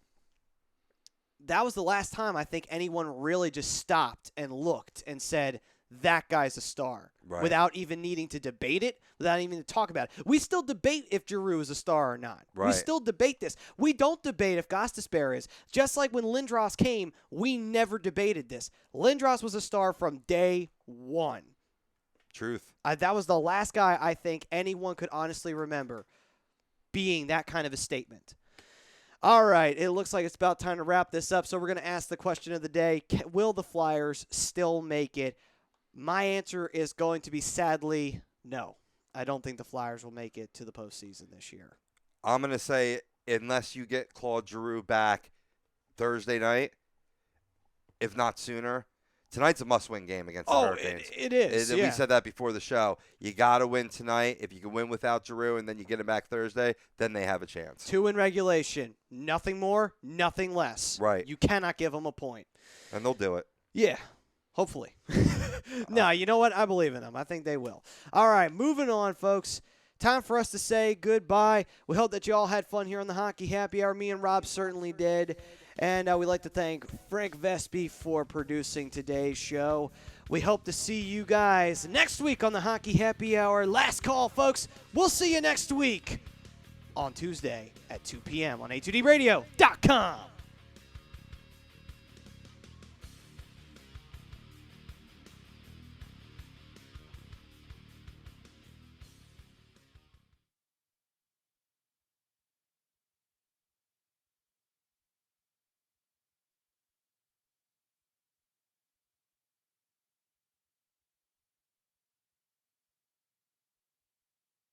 that was the last time I think anyone really just stopped and looked and said, that guy's a star, without even needing to debate it, without even to talk about it. We still debate if Giroux is a star or not. Right. We still debate this. We don't debate if Gostisbehere is. Just like when Lindros came, we never debated this. Lindros was a star from day one. Truth. That was the last guy I think anyone could honestly remember being that kind of a statement. All right, it looks like it's about time to wrap this up, so we're going to ask the question of the day. Will the Flyers still make it? My answer is going to be, sadly, no. I don't think the Flyers will make it to the postseason this year. I'm going to say, unless you get Claude Giroux back Thursday night, if not sooner. Tonight's a must-win game against the Hurricanes. It is. We said that before the show. You got to win tonight. If you can win without Giroux and then you get him back Thursday, then they have a chance. 2 in regulation. Nothing more, nothing less. Right. You cannot give them a point. And they'll do it. Yeah. Hopefully. No, you know what? I believe in them. I think they will. All right, moving on, folks. Time for us to say goodbye. We hope that you all had fun here on the Hockey Happy Hour. Me and Rob certainly did. And we'd like to thank Frank Vespi for producing today's show. We hope to see you guys next week on the Hockey Happy Hour. Last call, folks. We'll see you next week on Tuesday at 2 p.m. on A2DRadio.com.